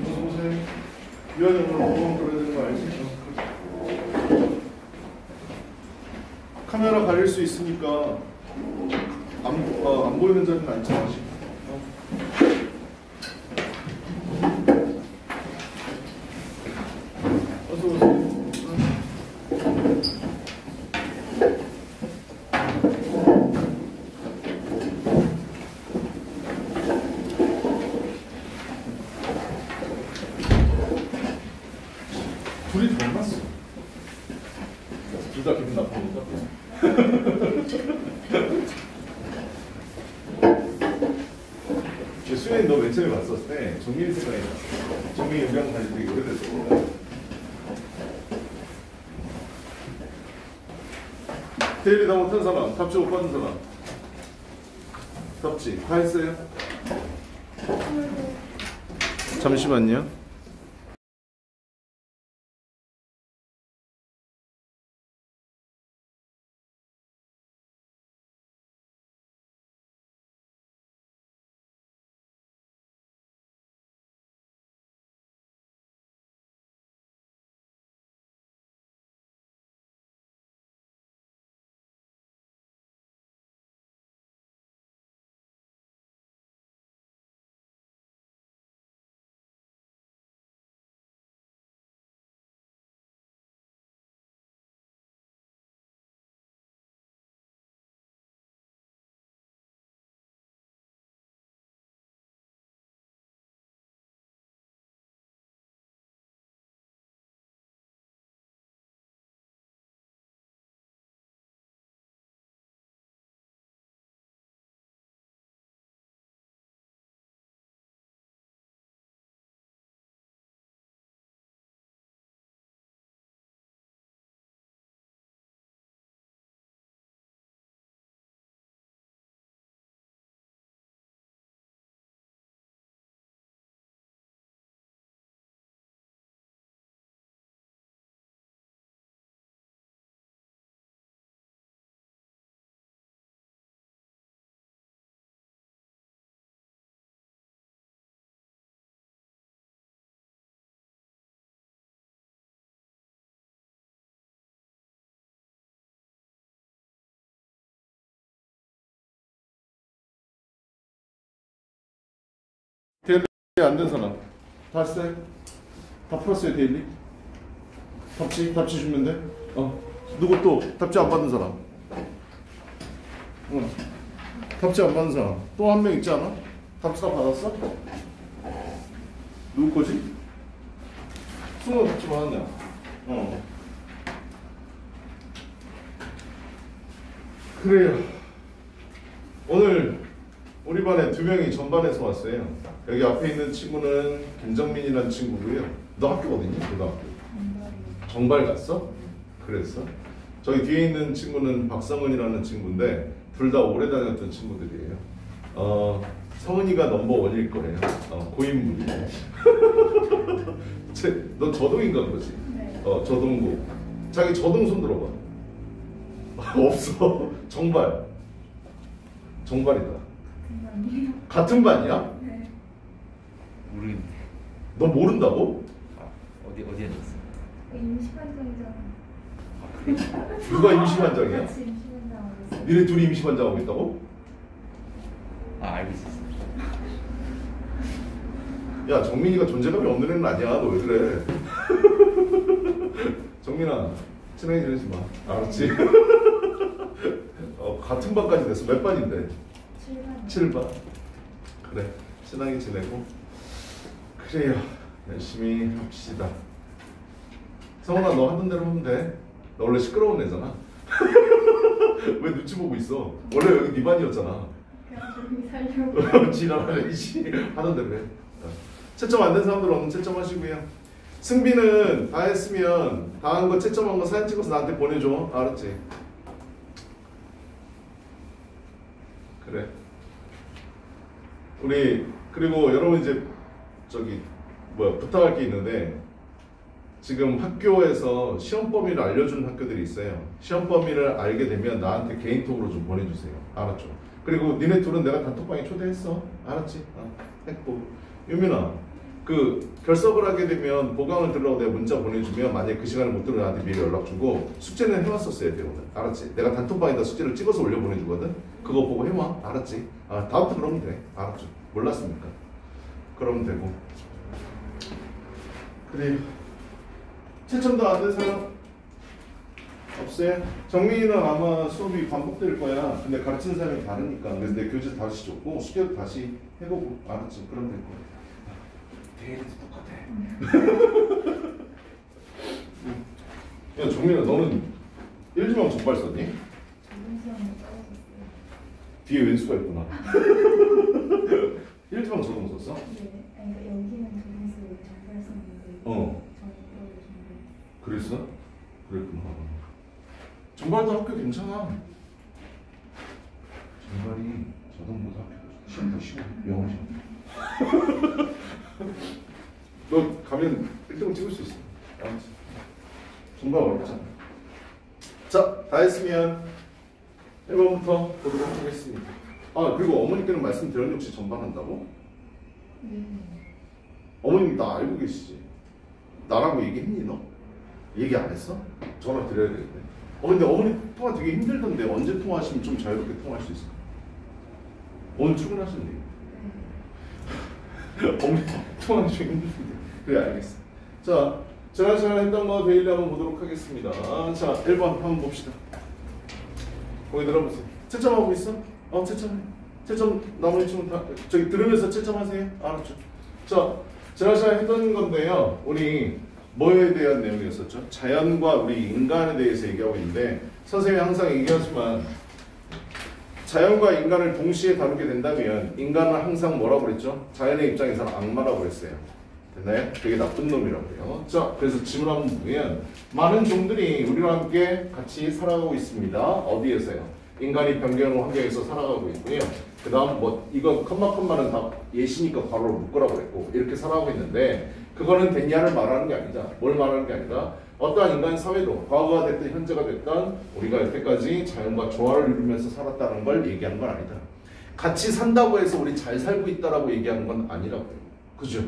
어서오세요. 유한이 오늘 보험 들어야 되는 거 알지? 카메라 가릴 수 있으니까 안 보이는 자리는 앉지 마시고. 어서 오세요. 둘이 닮았어. 둘 다 기분 나쁘니까. 수현이 너 맨 처음에 봤었을 때 정민이 생각이 났어. 정민이 연병 다니 되게 오래됐어. 데일리 다 못한 사람, 답지 못 받은 사람. 답지 다 했어요? 잠시만요. 데일리 안 된 사람 다 했어요? 다 풀었어요 데일리? 답지 주면 돼? 누구 또 답지 안 받은 사람? 답지 안 받은 사람 또 한 명 있지 않아? 답지 다 받았어? 누구 거지? 승우 답지 받았냐? 그래요. 오늘 우리 반에 2명이 전반에서 왔어요. 여기 앞에 있는 친구는 김정민이라는 친구고요. 너 학교 어디니? 고등학교. 정발 갔어? 그랬어? 저기 뒤에 있는 친구는 박성은이라는 친구인데 둘 다 오래 다녔던 친구들이에요. 성은이가 넘버1일 거예요. 고인물이네. 너 저동인가 보지? 네. 저동고. 자기 저동 손 들어봐. 없어. 정발이다. 같은 반이야? 네. 모르겠네. 너 모른다고? 어디에 있어? 임시반장이잖아. 누가 임시반장이야? 같이 임시반장하고 있어. 니네 둘이 임시반장하고 있다고? 알고 있었어. 야, 정민이가 존재감이 없는 애는 아니야. 너 왜 그래? 정민아, 친하게 지내지 마. 알았지? 같은 반까지 됐어. 몇 반인데? 7반. 7반. 그래, 친하게 지내고. 그래요. 열심히 합시다. 성훈아, 너 하던 대로 하면 돼. 너 원래 시끄러운 애잖아. 왜 눈치 보고 있어? 원래 여기 네 반이었잖아. 그냥 조용히 살려고. 지나가야지. 하던 대로 해. 채점 안 된 사람들은 오늘 채점하시고요. 승비는 다 했으면 다 한 거 채점한 거 사진 찍어서 나한테 보내줘. 알았지? 그래. 우리 그리고 여러분 이제 부탁할 게 있는데 지금 학교에서 시험 범위를 알려주는 학교들이 있어요. 시험 범위를 알게 되면 나한테 개인톡으로 좀 보내주세요. 알았죠? 그리고 니네 둘은 내가 단톡방에 초대했어. 알았지? 했고. 유민아, 그 결석을 하게 되면 보강을 들으라고 내가 문자 보내주면 만약에 그 시간에 못 들으면 나한테 미리 연락 주고 숙제는 해왔었어야 돼 오늘. 알았지? 내가 단톡방에다 숙제를 찍어서 올려 보내주거든. 그거 보고 해와. 알았지? 아 다음부터 그러면 돼. 알았죠? 몰랐습니까? 그러면 되고. 그래. 채점도 안 된 사람 없어요? 정민이는 아마 수업이 반복될 거야. 근데 가르치는 사람이 다르니까. 그래서 내 교재 다시 줬고 숙제도 다시 해보고. 알았지? 그럼 될 거야. 대일이도 똑같아. 야 정민아 너는 1지망 적발 썼니? 전문 시험에 떨어졌어요. 뒤에 왼수가 있구나. 1지망 적응 썼어? 네. 아니, 그러니까 여기는 전문수를 정발 썼는데 어. 저는 정발. 그랬어? 그랬구나. 정발도 학교 괜찮아. 정발이 자동보다 학교 시험도 쉬워. 영어 시험. 너 가면 1등 찍을 수 있어. 알았지? 정말 어렵잖아. 자, 다 했으면 1번부터 보도록 하겠습니다. 아, 그리고 어머니께는 말씀드렸는데 혹시 전반한다고? 네. 어머님 나 알고 계시지? 나라고 얘기했니 너? 얘기 안 했어? 전화 드려야 되겠네. 근데 어머니 통화 되게 힘들던데 언제 통화하시면 좀 자유롭게 통화할 수 있을까? 오늘 출근하셨네. 어머니 통화하기 좀 힘든데. 그래 알겠어. 자, 지난 시간에 했던 거 데일리 한번 보도록 하겠습니다. 자, 1번 한번 봅시다. 거기 들어보세요. 채점하고 있어? 채점해. 채점 나머지 친구 다 저기 들으면서 채점하세요. 알았죠? 자, 지난 시간에 했던 건데요. 우리 뭐에 대한 내용이었었죠? 자연과 우리 인간에 대해서 얘기하고 있는데 선생님이 항상 얘기하지만 자연과 인간을 동시에 다루게 된다면 인간은 항상 뭐라고 그랬죠? 자연의 입장에서는 악마라고 그랬어요. 됐나요? 되게 나쁜 놈이라고요. 자, 그래서 질문 한번 보면 많은 종들이 우리와 함께 같이 살아가고 있습니다. 어디에서요? 인간이 변경한 환경에서 살아가고 있고요. 그 다음 뭐 이거 컴마는 다 예시니까 바로 묶으라고 그랬고 이렇게 살아가고 있는데 그거는 됐냐를 말하는 게 아니다. 뭘 말하는 게 아니라 어떠한 인간 사회도 과거가 됐든 현재가 됐든 우리가 여태까지 자연과 조화를 이루면서 살았다는 걸 얘기하는 건 아니다. 같이 산다고 해서 우리 잘 살고 있다라고 얘기하는 건 아니라고요. 그죠?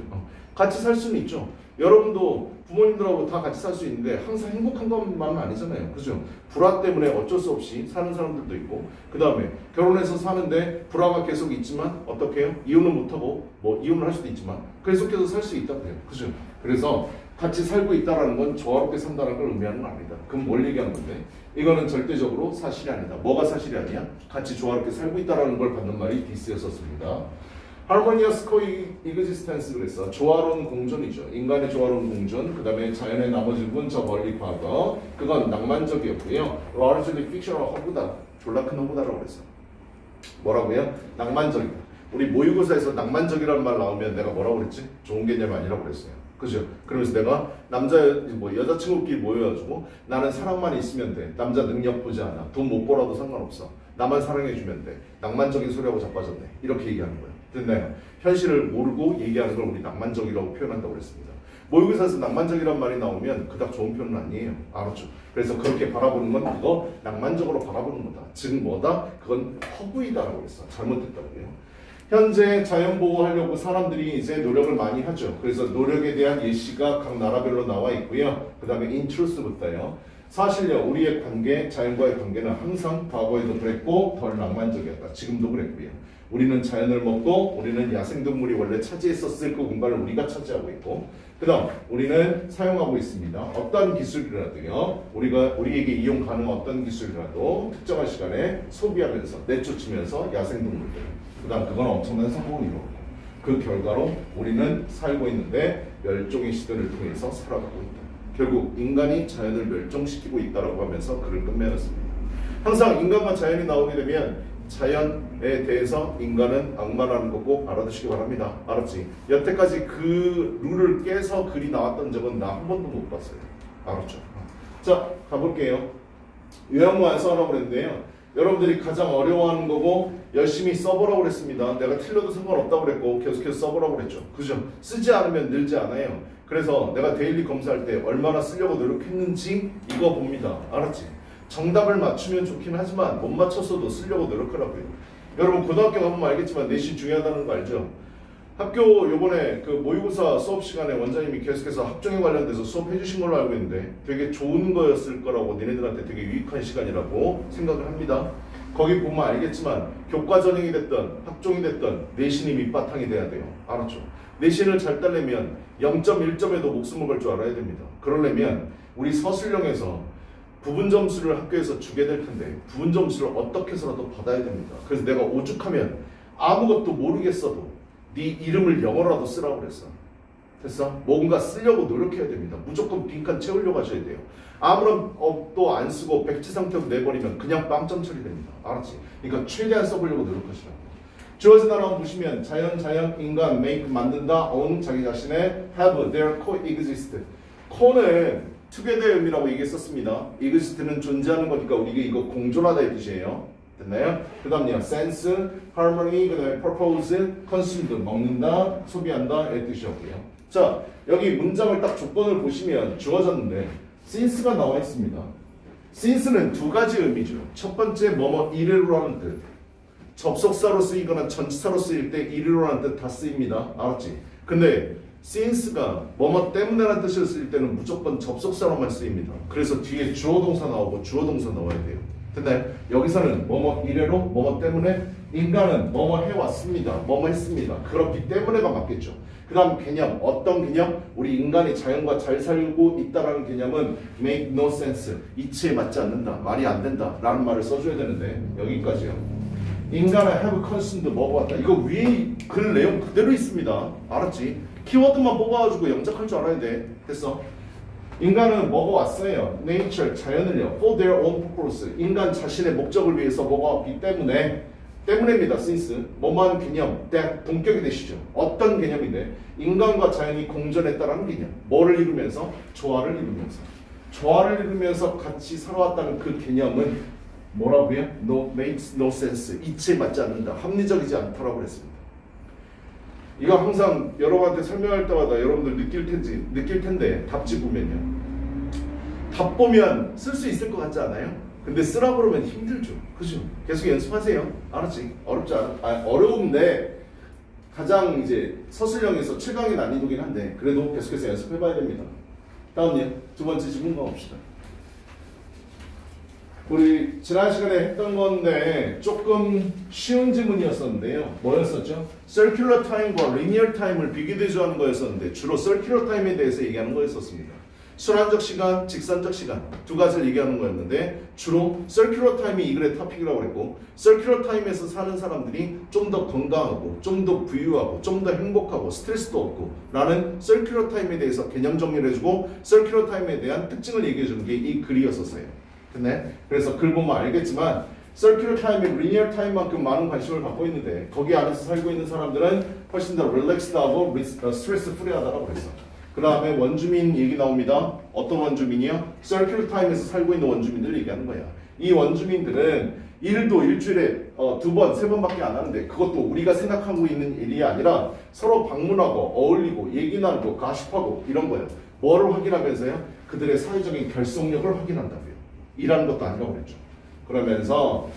같이 살 수는 있죠. 여러분도 부모님들하고 다 같이 살 수 있는데 항상 행복한 것만은 아니잖아요. 그죠? 불화 때문에 어쩔 수 없이 사는 사람들도 있고 그 다음에 결혼해서 사는데 불화가 계속 있지만 어떻게 해요? 이혼은 못하고 뭐 이혼을 할 수도 있지만 계속해서 살 수 있다고 해요. 그죠? 그래서 같이 살고 있다는 건 조화롭게 산다는 걸 의미하는 건 아니다. 그럼 뭘 얘기하는 건데? 이거는 절대적으로 사실이 아니다. 뭐가 사실이 아니야? 같이 조화롭게 살고 있다는 걸 받는 말이 디스였었습니다. Harmonious coexistence 그랬어. 조화로운 공존이죠. 인간의 조화로운 공존, 그 다음에 자연의 나머지 부분 저 멀리 과거, 그건 낭만적이었고요. Largely fictional 허구다. 졸라 큰 허구다라고 그랬어. 뭐라고요? 낭만적이다. 우리 모의고사에서 낭만적이라는 말 나오면 내가 뭐라고 그랬지? 좋은 개념이 아니라고 그랬어요. 그죠? 그러면서 내가 여자친구끼리 모여가지고 나는 사랑만 있으면 돼. 남자 능력 보지 않아. 돈 못 벌어도 상관없어. 나만 사랑해주면 돼. 낭만적인 소리하고 자빠졌네. 이렇게 얘기하는 거예요. 됐나요? 현실을 모르고 얘기하는 걸 우리 낭만적이라고 표현한다고 그랬습니다. 모의고사에서 낭만적이란 말이 나오면 그닥 좋은 표현은 아니에요. 알았죠? 그래서 그렇게 바라보는 건 그거 낭만적으로 바라보는 거다. 즉 뭐다? 그건 허구이다라고 했어. 잘못됐다고요. 현재 자연 보호하려고 사람들이 이제 노력을 많이 하죠. 그래서 노력에 대한 예시가 각 나라별로 나와 있고요. 그 다음에 인트루스부터요. 사실요, 우리의 관계, 자연과의 관계는 항상 과거에도 그랬고 덜 낭만적이었다. 지금도 그랬고요. 우리는 자연을 먹고 우리는 야생동물이 원래 차지했었을 그 공간을 우리가 차지하고 있고 그 다음 우리는 사용하고 있습니다. 어떤 기술이라도요. 우리에게 이용 가능한 어떤 기술이라도 특정한 시간에 소비하면서 내쫓으면서 야생동물들 그 다음 그건 엄청난 성공을 이루었고 그 결과로 우리는 살고 있는데 멸종의 시대를 통해서 살아가고 있다. 결국 인간이 자연을 멸종시키고 있다고 하면서 글을 끝맺었습니다. 항상 인간과 자연이 나오게 되면 자연에 대해서 인간은 악마라는 거 꼭 알아두시기 바랍니다. 알았지? 여태까지 그 룰을 깨서 글이 나왔던 적은 나 한 번도 못 봤어요. 알았죠? 자, 가볼게요. 요약문 안 써라고 그랬는데요. 여러분들이 가장 어려워하는 거고 열심히 써보라고 그랬습니다. 내가 틀려도 상관없다고 그랬고 계속해서 써보라고 그랬죠. 그죠? 쓰지 않으면 늘지 않아요. 그래서 내가 데일리 검사할 때 얼마나 쓰려고 노력했는지 이거 봅니다. 알았지? 정답을 맞추면 좋긴 하지만 못 맞췄어도 쓰려고 노력하라고요. 여러분 고등학교 가보면 알겠지만 내신 중요하다는 거 알죠? 학교 요번에 그 모의고사 수업 시간에 원장님이 계속해서 학종에 관련돼서 수업해 주신 걸로 알고 있는데 되게 좋은 거였을 거라고 니네들한테 되게 유익한 시간이라고 생각을 합니다. 거기 보면 알겠지만 교과 전형이 됐든 학종이 됐든 내신이 밑바탕이 돼야 돼요. 알았죠? 내신을 잘 따려면 0.1점에도 목숨을 걸 줄 알아야 됩니다. 그러려면 우리 서술형에서 부분 점수를 학교에서 주게 될 텐데 부분 점수를 어떻게 해서라도 받아야 됩니다. 그래서 내가 오죽하면 아무것도 모르겠어도 네 이름을 영어라도 쓰라고 그랬어. 됐어? 뭔가 쓰려고 노력해야 됩니다. 무조건 빈칸 채우려고 하셔야 돼요. 아무런 업도 안 쓰고 백지 상태로 내버리면 그냥 빵점 처리됩니다. 알았지? 그러니까 최대한 써보려고 노력하시라고. 주어진 단어 보시면 자연, 인간, make, 만든다, own, 자기 자신의, have, their, coexist. co는 together 의미라고 얘기했었습니다. exist는 존재하는 거니까 우리가 이거 공존하다의 뜻이에요. 됐나요? 그 다음요. sense, harmony, 그 다음에 purpose, consumed, 먹는다, 소비한다 의 뜻이었고요. 자, 여기 문장을 딱 조건을 보시면 주어졌는데 since가 나와 있습니다. since는 두 가지 의미죠. 첫 번째 뭐뭐 이래로 하는 뜻. 접속사로 쓰이거나 전치사로 쓰일 때 이래로 하는 뜻 다 쓰입니다. 알았지? 근데 since가 뭐뭐 때문에라는 뜻을 쓰일 때는 무조건 접속사로만 쓰입니다. 그래서 뒤에 주어동사 나오고 주어동사 나와야 돼요. 됐나요? 여기서는 뭐뭐 이래로 뭐뭐 때문에 인간은 뭐뭐 해왔습니다. 뭐뭐 했습니다. 그렇기 때문에가 맞겠죠. 그 다음 개념, 어떤 개념? 우리 인간이 자연과 잘 살고 있다라는 개념은 make no sense, 이치에 맞지 않는다, 말이 안 된다 라는 말을 써줘야 되는데 여기까지요. 인간은 have consumed 먹어왔다. 이거 위에 글 내용 그대로 있습니다. 알았지? 키워드만 뽑아가지고 영작할 줄 알아야 돼. 됐어? 인간은 먹어왔어요. nature, 자연을요. for their own purpose. 인간 자신의 목적을 위해서 먹어왔기 때문에입니다. since. 뭐만 개념, that 본격이 되시죠. 어떤 개념인데 인간과 자연이 공존했다라는 개념. 뭐를 이루면서? 조화를 이루면서. 조화를 이루면서 같이 살아왔다는 그 개념은 뭐라고요? No, makes no sense. 이치에 맞지 않는다. 합리적이지 않다라고 그랬습니다. 이거 항상 여러분한테 설명할 때마다 여러분들 느낄 텐데 답지 보면요. 답 보면 쓸 수 있을 것 같지 않아요? 근데 쓰라고 그러면 힘들죠. 그죠? 계속 연습하세요. 알았지? 어렵지 않아? 어려운데 가장 이제 서술형에서 최강의 난이도긴 한데 그래도 계속해서 연습해봐야 됩니다. 다음요. 두 번째 질문 가봅시다. 우리 지난 시간에 했던 건데 조금 쉬운 질문이었었는데요. 뭐였었죠? circular time과 linear time을 비교대조하는 거였었는데 주로 circular time에 대해서 얘기하는 거였었습니다. 순환적 시간, 직선적 시간 두 가지를 얘기하는 거였는데 주로 circular time이 이 글의 토픽이라고 그랬고 circular time에서 사는 사람들이 좀 더 건강하고 좀 더 부유하고 좀 더 행복하고 스트레스도 없고 라는 circular time에 대해서 개념 정리를 해주고 circular time에 대한 특징을 얘기해주는 게 이 글이었었어요. 네? 그래서 글 보면 알겠지만 circular time이 linear time만큼 많은 관심을 갖고 있는데 거기 안에서 살고 있는 사람들은 훨씬 더 릴렉스드하고 스트레스 프리하다고 그랬어. 그 다음에 원주민 얘기 나옵니다. 어떤 원주민이요? circular time에서 살고 있는 원주민들을 얘기하는 거야. 이 원주민들은 일도 일주일에 두 번, 세 번밖에 안 하는데 그것도 우리가 생각하고 있는 일이 아니라 서로 방문하고 어울리고 얘기 나누고 가십하고 이런 거예요. 뭐를 확인하면서요? 그들의 사회적인 결속력을 확인한다고요. 일하는 것도 아니라고 그랬죠. 그러면서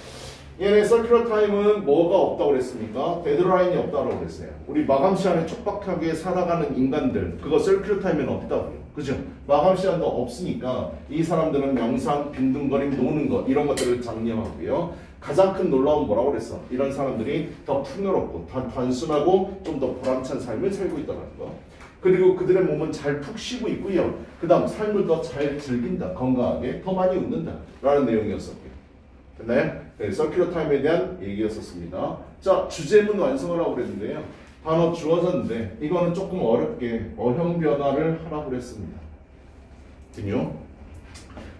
얘네 circular time은 뭐가 없다고 그랬습니까? 데드라인이 없다고 그랬어요. 우리 마감 시간에 촉박하게 살아가는 인간들 그거 circular time에는 없다고요. 그죠? 마감 시간도 없으니까 이 사람들은 명상, 빈둥거림, 노는 것 이런 것들을 장려하고요. 가장 큰 놀라운 뭐라고 그랬어? 이런 사람들이 더 풍요롭고 더 단순하고 좀 더 보람찬 삶을 살고 있다는 거. 그리고 그들의 몸은 잘 푹 쉬고 있고요. 그 다음 삶을 더 잘 즐긴다. 건강하게 더 많이 웃는다 라는 내용이었었고요. 됐나요? 네, 서큘러 타임에 대한 얘기였었습니다. 자, 주제문 완성을 하고 그랬는데요. 단어 주어졌는데 이거는 조금 어렵게 어형 변화를 하라고 그랬습니다. 그죠?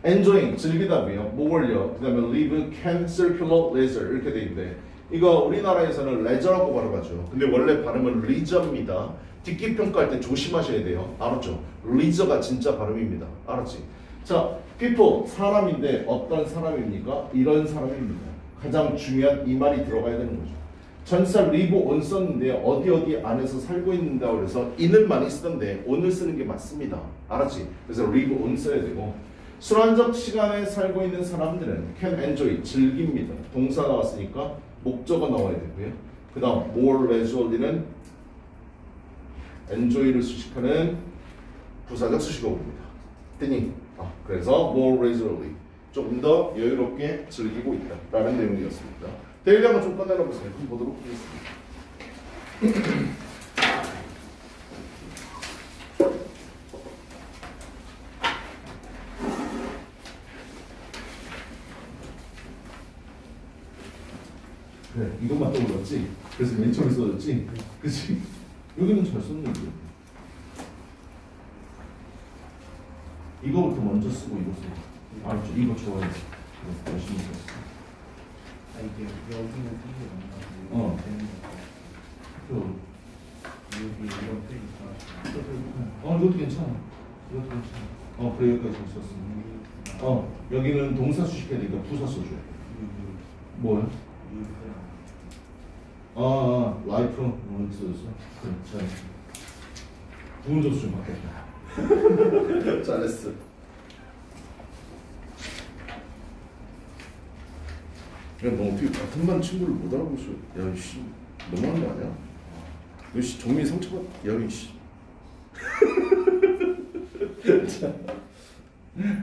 enjoying, 즐기다고요. 뭐를요? 그 다음에 live, can, circular, leisure 이렇게 돼 있는데 이거 우리나라에서는 leisure라고 발음하죠. 근데 원래 발음은 leisure입니다. 듣기 평가할 때 조심하셔야 돼요. 알았죠? leisure가 진짜 발음입니다. 알았지? 자, people, 사람인데 어떤 사람입니까? 이런 사람입니다. 가장 중요한 이 말이 들어가야 되는 거죠. 전사 live on 썼는데 어디 안에서 살고 있는다고 그래서 in을 많이 쓰던데 on을 쓰는 게 맞습니다. 알았지? 그래서 live on 써야 되고 순환적 시간에 살고 있는 사람들은 can enjoy, 즐깁니다. 동사 나왔으니까 목적어 나와야 되고요. 그 다음 more leisurely는 enjoy를 수식하는 부사적 수식어입니다. 했더니 그래서 more leisurely 조금 더 여유롭게 즐기고 있다라는 내용이었습니다. 데일리 한번 좀 꺼내려 보세요. 그럼 보도록 하겠습니다. 그래, 이것만 떠올랐지? 그래서 맨 처음에 써졌지? 그치? 여기는 잘 썼는데 이거부터 먼저 쓰고 이거 쓰고 알았죠? 이거 좋아해. 열심히 썼어. 아 이게 여기는 뜻이 없나? 어. 되는 여기 이런 뜻이 이것도 괜찮아. 이것도 괜찮아. 그래, 여기까지 잘 썼어. 여기는 동사 수식해야 되니까 부사 써줘. 뭐야? 라이프. 이렇게 써줬어. 그래, 잘했어. 부분 접수 좀 바뀌었다. 잘했어. 야, 너 어떻게 같은 반 친구를 못 알아보셔? 야, 이씨, 너무한 거 아니야? 이씨, 정민이 상처받. 야, 이씨.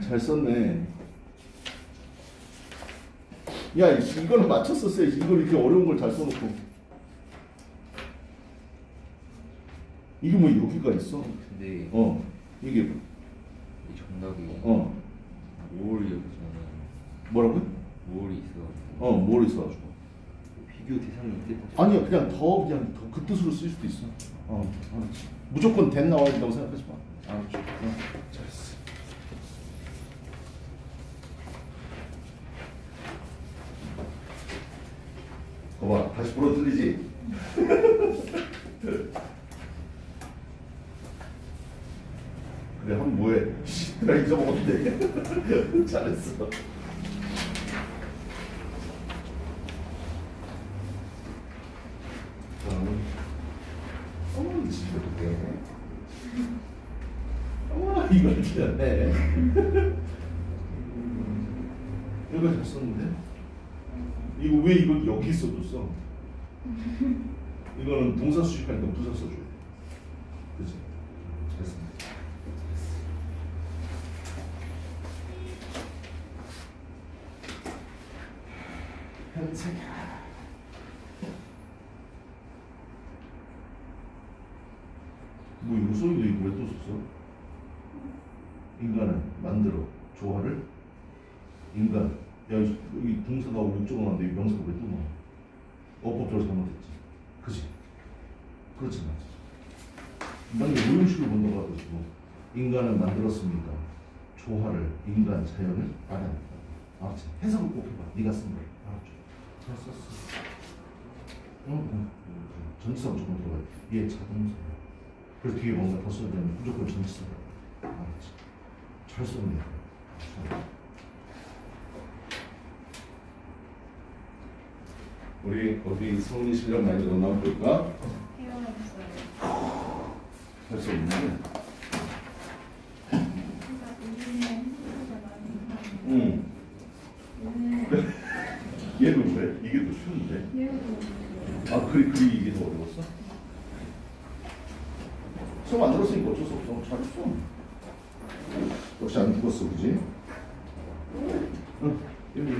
잘 썼네. 야, 이씨, 이거는 맞췄었어야지. 이걸 이렇게 어려운 걸 잘 써놓고. 이게 뭐 여기가 있어? 근데 이게 이 정답이 뭘 여기서는 뭐라고요? 뭘이 있어가지고 뭘 있어가지고. 비교 대상이 있대. 아니야, 그냥 더 그 뜻으로 쓸 수도 있어. 알았지. 무조건 된 나와야 된다고 생각하지 마. 알았죠. 잘했어. 거봐, 다시 부러뜨리지. 그래, 한번 뭐해? 내가 잊어먹었는데. 잘했어. 진짜 어떡해. 이걸 지났네. 이거 잘 썼는데? 이거 왜 이걸 여기 써줬어? 이거는 동사 수식하니까 부사 써줘야 돼. 그치? 됐습니다. 현생. 뭐 요소리도 있고 왜 또 썼어? 인간을 만들어 조화를 인간. 야, 이 동사가 목적어 나왔는데 이 명사가 왜 또 나와? 어법적으로 잘못했지. 그지? 그렇지 않지. 만약에 오형식을 본다고 하더라도 인간을 만들었습니다. 조화를, 인간, 자연을 알아냈다. 알았지? 해석을 꼭 해봐. 네가 쓴 거. 알았죠? 잘 썼어. 전치사 무조건 들어가야 돼. 얘 자동사야. 그래서 뒤에 뭔가 더 써야 되면 무조건 전치사야. 알았지? 잘 썼네. 우리 어디 성리 실력 많이 늘었나 볼까? 헤어졌어요. 할 수 없는데. 그러니까 우리는 힘들어서 많이 응. 오늘 얘는 왜? 이게 더 쉬운데? 헤어졌어요. 그래 이게 더 어려웠어? 수업 안 들었으니까 어쩔 수 없어. 잘했어. 역시 안 죽었어, 그지? 응. 여기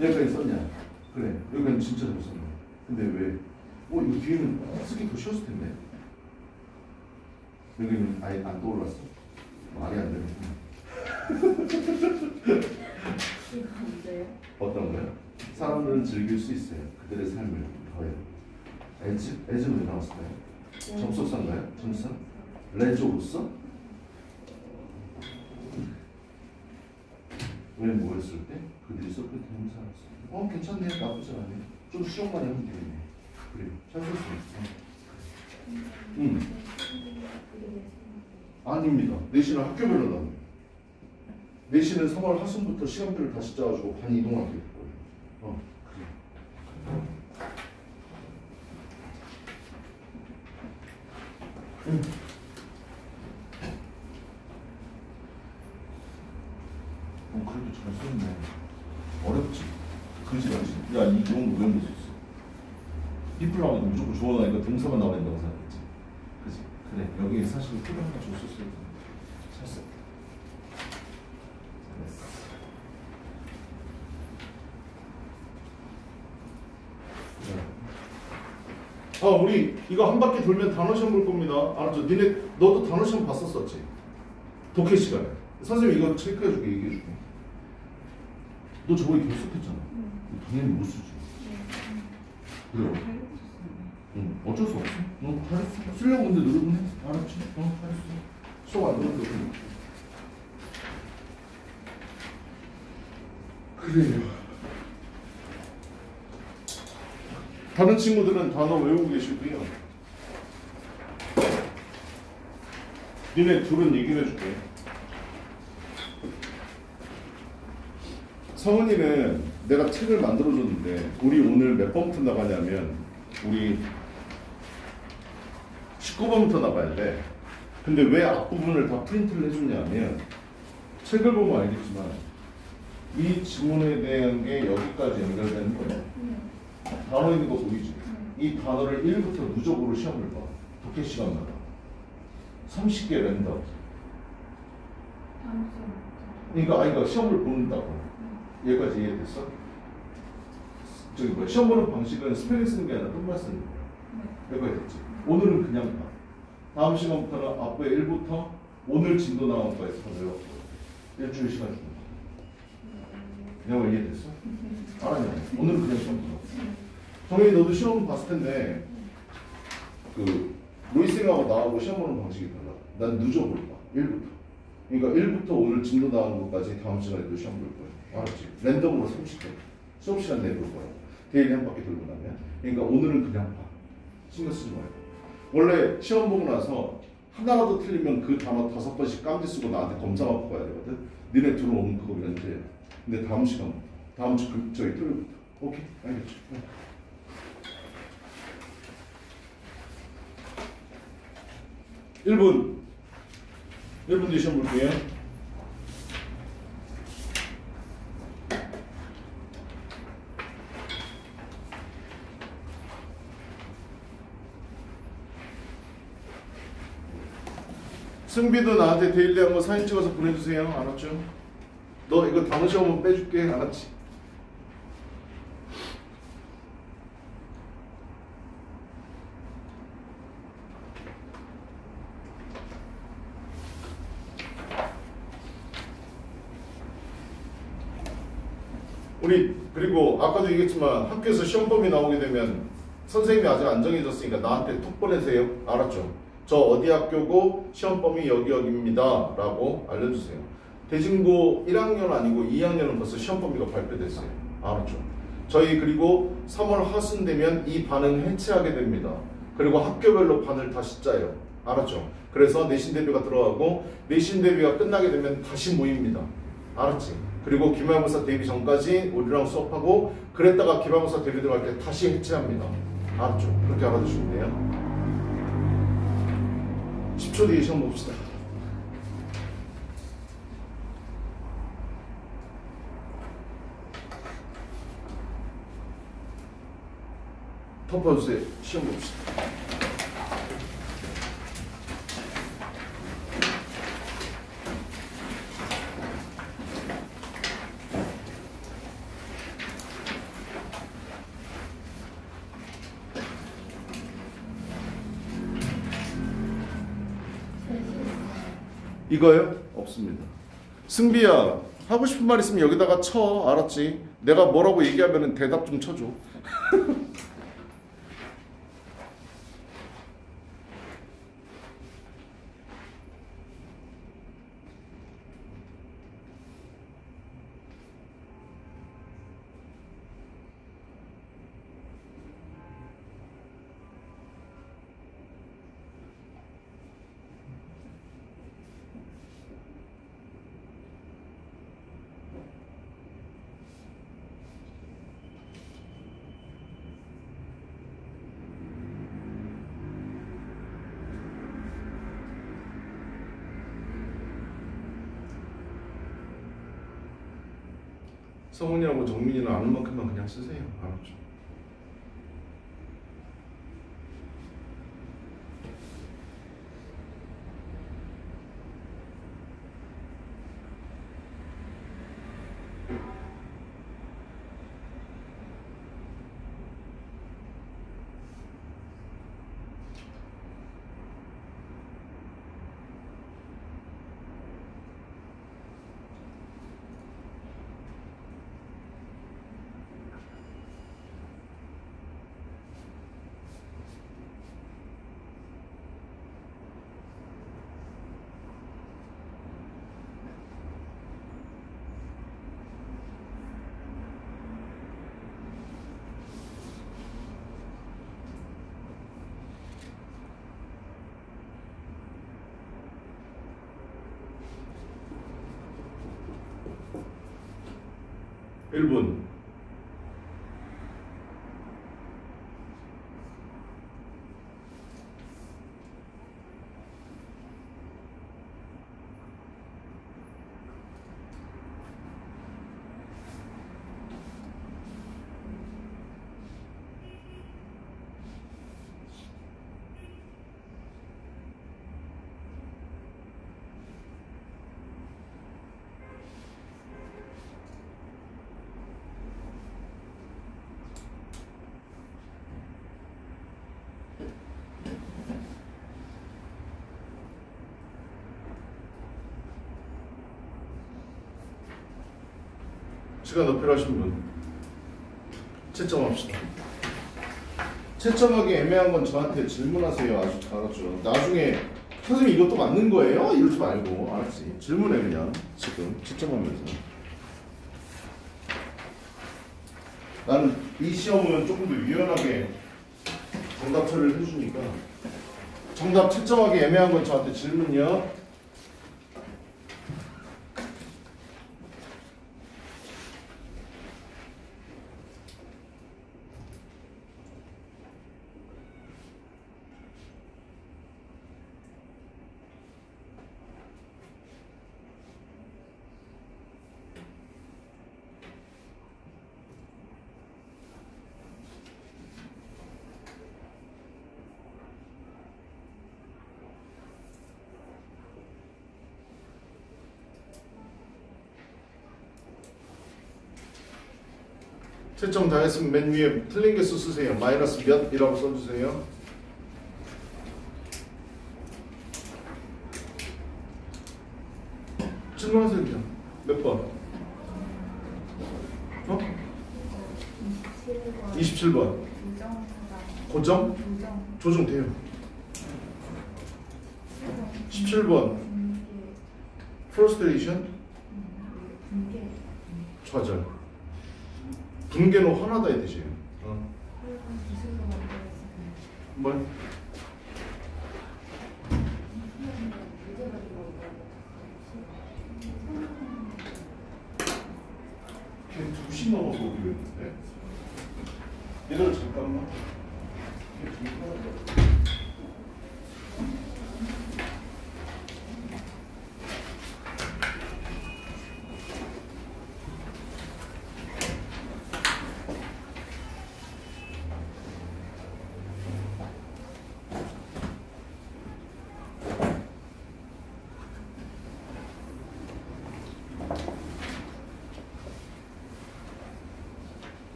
여기까지 썼냐? 그래. 여기는 진짜 잘 썼네. 근데 왜? 이거 뒤에는 쓰기 더 쉬웠을 텐데. 여기는 아예 안 떠올랐어. 말이 안 되네. 이거 언제요? 어떤 거요? 사람들은 즐길 수 있어요. 그들의 삶을 더해요. 에즈는 왜 나왔을까요? 접속사인가요? 전치사? 레조로서? 왜 뭐였을 때? 그들이 썼던 대명사. 괜찮네. 나쁘지 않네. 좀 수정만 하면 되겠네. 그래. 잘 썼어. 아닙니다. 내신은 학교별로 나와요. 내신은 3월 하순부터 시간표를 다시 짜가지고 반 이동하게 될 거예요. 그래. 그래도 잘 썼네. 어렵지. 그지 않지. 야, 이 정도 외울 수 있어. people 나오니까 무조건 주어 나니까 동사만 나와야 된다고 생각했지. 그치? 그래. 여기 사실 표현을 줬었어야 돼. 샀어. 잘했어. 우리 이거 한 바퀴 돌면 단어 시험 볼 겁니다. 알았죠? 니네 너도 단어 시험 봤었었지? 독해 시간에. 선생님 이거 체크해줄게, 얘기해줄게. 너 저번에 결석했잖아. 당연히 못 쓰지. 그래요? 응, 어쩔 수 없어. 잘했어. 쓰려고 근데 노력은 해. 알았지? 잘했어. 수업 안 들어도 돼. 그래요. 다른 친구들은 단어 외우고 계시고요. 니네 둘은 얘기를 해줄게. 성은이는 내가 책을 만들어줬는데 우리 오늘 몇 번부터 나가냐면 우리 19번부터 나가야 돼. 근데 왜 앞부분을 다 프린트를 해줬냐면 책을 보면 알겠지만 이 지문에 대한 게 여기까지 연결되는 거예요. 단어 있는 거 보이지? 이 단어를 1부터 누적으로 시험을 봐. 독해 시간마다 30개 랜덤. 그러니까 시험을 본다고. 여기까지 이해됐어? 저기 뭐야? 시험 보는 방식은 스펠링 쓰는 게 아니라 뜻만 쓰는 거야. 여기까지 됐지? 오늘은 그냥 봐. 다음 시간부터는 앞에 1부터 오늘 진도 나온 거에서 다 외웠고 일주일 시간 주는 거야. 내가 이해됐어? 알았냐? 오늘은 그냥 시험 봐. 정현이 너도 시험 봤을 텐데 그 로이생하고 나하고 시험 보는 방식이 달라. 난 누적을 봐. 1부터. 그러니까 1부터 오늘 진도 나온 것까지 다음 시간에도 시험 볼 거야. 알았지? 랜덤으로 30개 수업 시간 내볼 거야. 데일리 한 바퀴 돌고 나면. 그러니까 오늘은 그냥 봐. 신경 쓰지 말고. 원래 시험 보고 나서 하나라도 틀리면 그 단어 5번씩 깜지 쓰고 나한테 검사 받고 가야 되거든. 니네 들어오면 그거 면제야. 근데 다음 시간부터. 다음 주 저희 토요일부터. 오케이? 알겠죠? 1분 뒤에 시험 볼게요. 승비도 나한테 데일리 한거 사진 찍어서 보내주세요. 알았죠? 너 이거 단어 시험은 빼줄게. 알았지? 우리 그리고 아까도 얘기했지만 학교에서 시험범위 나오게 되면 선생님이 아직 안 정해졌으니까 나한테 톡 보내세요. 알았죠? 저 어디 학교고 시험범위 여기입니다 라고 알려주세요. 대진고 1학년 아니고 2학년은 벌써 시험범위가 발표됐어요. 알았죠? 저희 그리고 3월 하순 되면 이 반은 해체하게 됩니다. 그리고 학교별로 반을 다시 짜요. 알았죠? 그래서 내신 대비가 들어가고 내신 대비가 끝나게 되면 다시 모입니다. 알았지? 그리고 기말고사 대비 전까지 우리랑 수업하고 그랬다가 기말고사 대비 들어갈 때 다시 해체합니다. 알았죠? 그렇게 알아두시면 돼요. 10초 뒤에 시험 봅시다. 덮어주세요. 시험 봅시다. 이거요? 없습니다. 승비야, 하고 싶은 말 있으면 여기다가 쳐. 알았지? 내가 뭐라고 얘기하면 대답 좀 쳐줘. 성훈이하고 정민이는 아는 만큼만 그냥 쓰세요. 알았죠? 1분. 시간 어필하신 분 채점합시다. 채점하기 애매한 건 저한테 질문하세요. 알았죠? 나중에 선생님 이것도 맞는 거예요? 이러지 말고 알았지? 질문해 그냥 지금 채점하면서. 나는 이 시험은 조금 더 유연하게 정답 처리를 해주니까 정답 채점하기 애매한 건 저한테 질문이요. 채점 다 했으면 맨 위에 틀린 개수 쓰세요. 마이너스 몇이라고 써주세요. 질문하세요 그냥. 몇 번? 어? 27번 27번. 조정보다 고정? 조정 조정돼요. 17번. frustration? 분계 좌절. 분계는 화나다의 뜻이에요. 기술로 만들었습니다. 뭘? 걔 2시 넘어서 오기로 했는데. 얘들 잠깐만. 걔 2시 넘어서.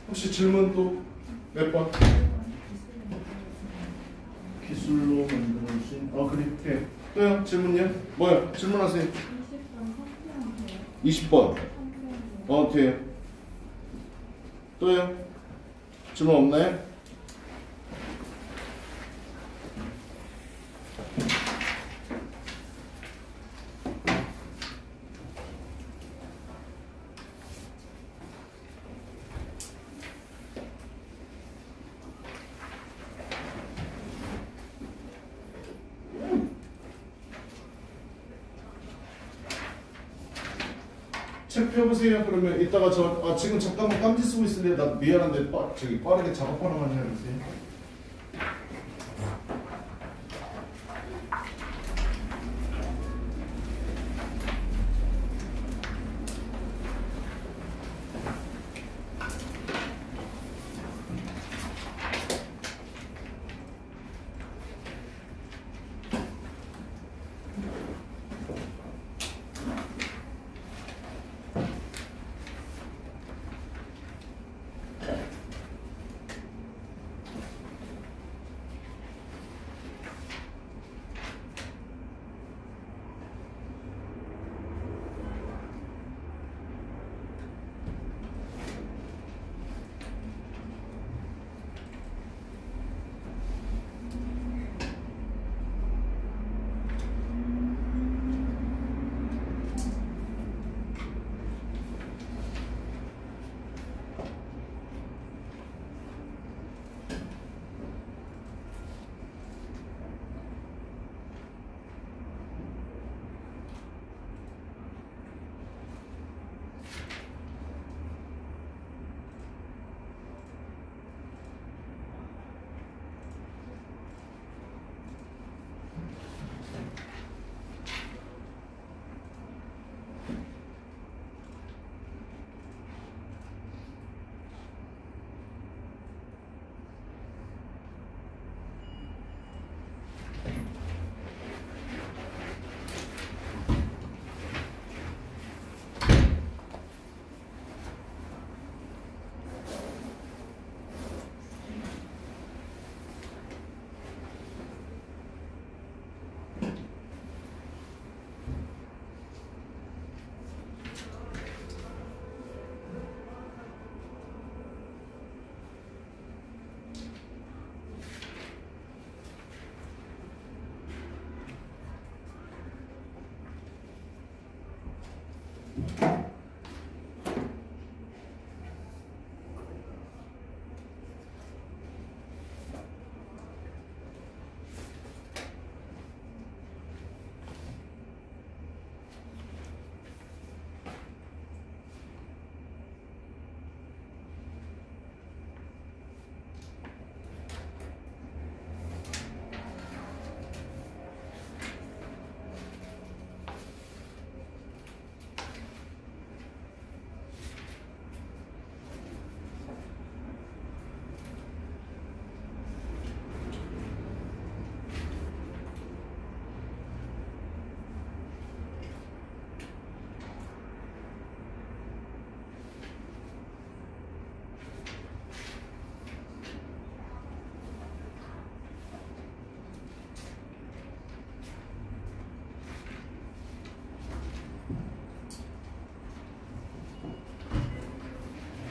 혹시 질문 또 몇 번? 기술로 만들어진 그래 해. 또요 질문이요? 뭐요? 질문하세요. 20번 돼요. 또요? 질문 없나요? 책 펴보세요. 그러면 이따가 지금 잠깐만 깜지 쓰고 있을래. 나 미안한데 저기 빠르게 작업 하나만 해주세요.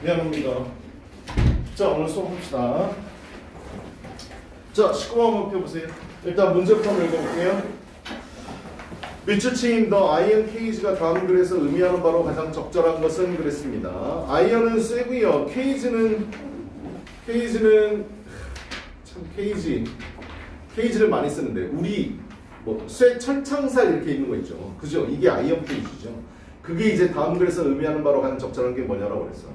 미안합니다. 자, 오늘 수업합시다. 자, 19번 한번 펴보세요. 일단 문제부터 한번 읽어볼게요. 밑줄치인 the iron cage가 다음 글에서 의미하는 바로 가장 적절한 것은 그랬습니다. iron은 쇠고요. cage는 참 케이지를 많이 쓰는데 우리 뭐 쇠 철창살 이렇게 있는 거 있죠. 그죠? 이게 아이언 케이지죠. 그게 이제 다음 글에서 의미하는 바로 가장 적절한 게 뭐냐라고 그랬어.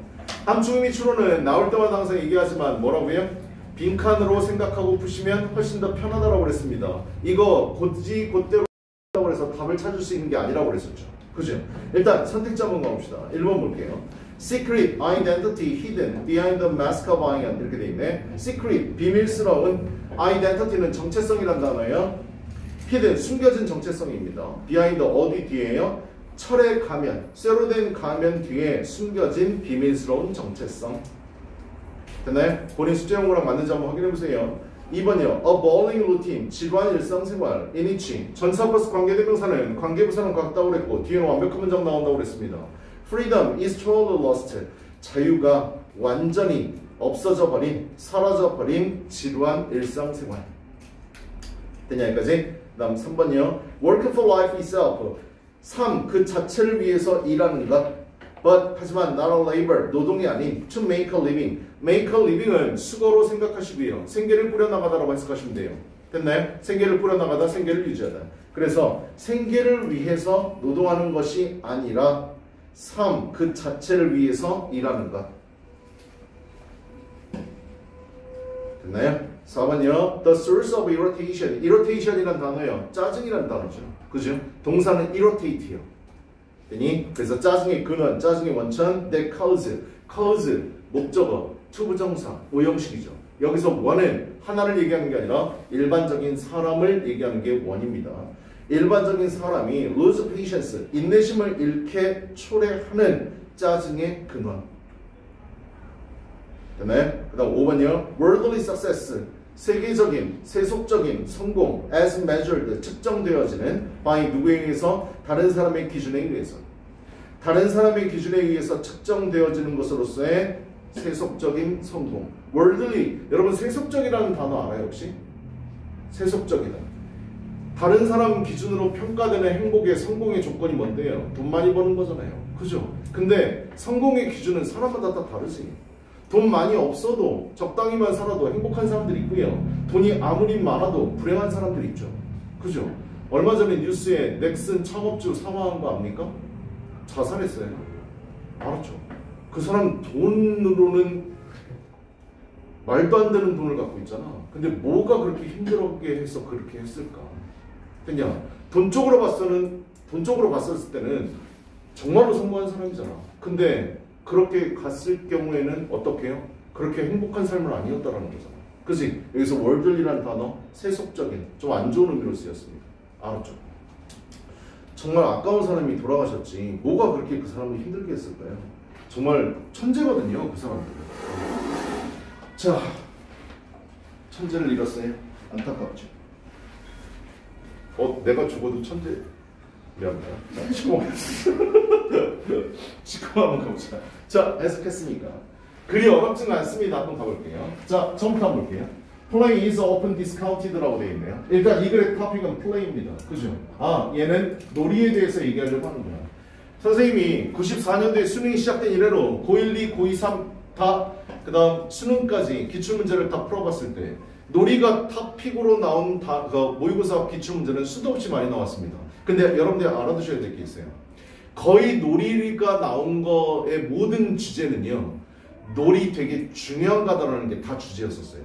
함축 및 추론은 나올 때마다 항상 얘기하지만 뭐라고요? 빈칸으로 생각하고 푸시면 훨씬 더 편하다라고 그랬습니다. 이거 곧대로 그래서 답을 찾을 수 있는 게 아니라고 그랬었죠. 그죠? 일단 선택자 한번 가봅시다. 1번 볼게요. Secret identity hidden behind the mask of iron 이렇게 돼 있네. Secret 비밀스러운 identity는 정체성이란 단어예요. hidden 숨겨진 정체성입니다. behind 어디 뒤에요? 철의 가면, 쇠로 된 가면 뒤에 숨겨진 비밀스러운 정체성. 됐나요? 본인 숙제 용어랑 맞는지 한번 확인해 보세요. 2번이요. A bowling routine, 지루한 일상생활. in which 전사 플러스 관계대명사는 관계부사는 같다고 그랬고 뒤에는 완벽한 문장 나온다고 그랬습니다. Freedom is totally lost. 자유가 완전히 없어져 버린, 사라져 버린 지루한 일상생활. 됐냐 여기까지? 다음 3번이요. Work for life itself. 삶 그 자체를 위해서 일하는 것. But 하지만 not a labor 노동이 아닌 to make a living. make a living은 수거로 생각하시고요. 생계를 꾸려나가다라고 해석하시면 돼요. 됐나요? 생계를 꾸려나가다, 생계를 유지하다. 그래서 생계를 위해서 노동하는 것이 아니라 삶 그 자체를 위해서 일하는 것. 됐나요? 4번이요. The source of irritation. irritation이란 단어요. 짜증이란 단어죠. 그죠? 동사는 irritate요. 되니? 그래서 짜증의 근원, 짜증의 원천, that cause, 목적어, 투부정사, 오형식이죠. 여기서 원은 하나를 얘기하는 게 아니라 일반적인 사람을 얘기하는 게 원입니다. 일반적인 사람이 lose patience, 인내심을 잃게 초래하는 짜증의 근원. 됐나요? 그 다음 5번이요. worldly success, 세계적인, 세속적인 성공 as measured, 측정되어지는 by 누구에 의해서? 다른 사람의 기준에 의해서. 다른 사람의 기준에 의해서 측정되어지는 것으로서의 세속적인 성공. worldly, 여러분 세속적이라는 단어 알아요 혹시? 세속적이다. 다른 사람 기준으로 평가되는 행복의 성공의 조건이 뭔데요? 돈 많이 버는 거잖아요. 그죠? 근데 성공의 기준은 사람마다 다 다르지. 돈 많이 없어도 적당히만 살아도 행복한 사람들이 있고요. 돈이 아무리 많아도 불행한 사람들이 있죠. 그죠? 얼마 전에 뉴스에 넥슨 창업주 사망한 거 압니까? 자살했어요. 알았죠? 그 사람 돈으로는 말도 안 되는 돈을 갖고 있잖아. 근데 뭐가 그렇게 힘들게 해서 그렇게 했을까? 그냥 돈 쪽으로 봤었을 때는 정말로 성공한 사람이잖아. 근데 그렇게 갔을 경우에는 어떻게 해요? 그렇게 행복한 삶은 아니었다라는 거잖아. 그치? 여기서 월들이라는 단어 세속적인 좀 안 좋은 의미로 쓰였습니다. 알았죠? 정말 아까운 사람이 돌아가셨지 뭐가 그렇게 그 사람을 힘들게 했을까요? 정말 천재거든요 그 사람들. 자, 천재를 잃었어요. 안타깝죠. 내가 죽어도 천재. 미안합니다. 자, 치고 한번 가보자. 자, 해석했으니까 그리 어렵지는 않습니다. 한번 가볼게요. 자, 처음부터 한번 볼게요. Play is often discounted라고 되어 있네요. 일단 이 글의 토픽은 play입니다. 그죠? 얘는 놀이에 대해서 얘기하려고 하는구나. 선생님이 94년도에 수능이 시작된 이래로 고1, 2, 고2, 3 다 그 다음 수능까지 기출문제를 다 풀어봤을 때 놀이가 탑픽으로 나온 모의고사 기출문제는 수도 없이 많이 나왔습니다. 근데 여러분들 알아두셔야 될 게 있어요. 거의 놀이가 나온 거의 모든 주제는요. 놀이 되게 중요한 거다라는 게 다 주제였었어요.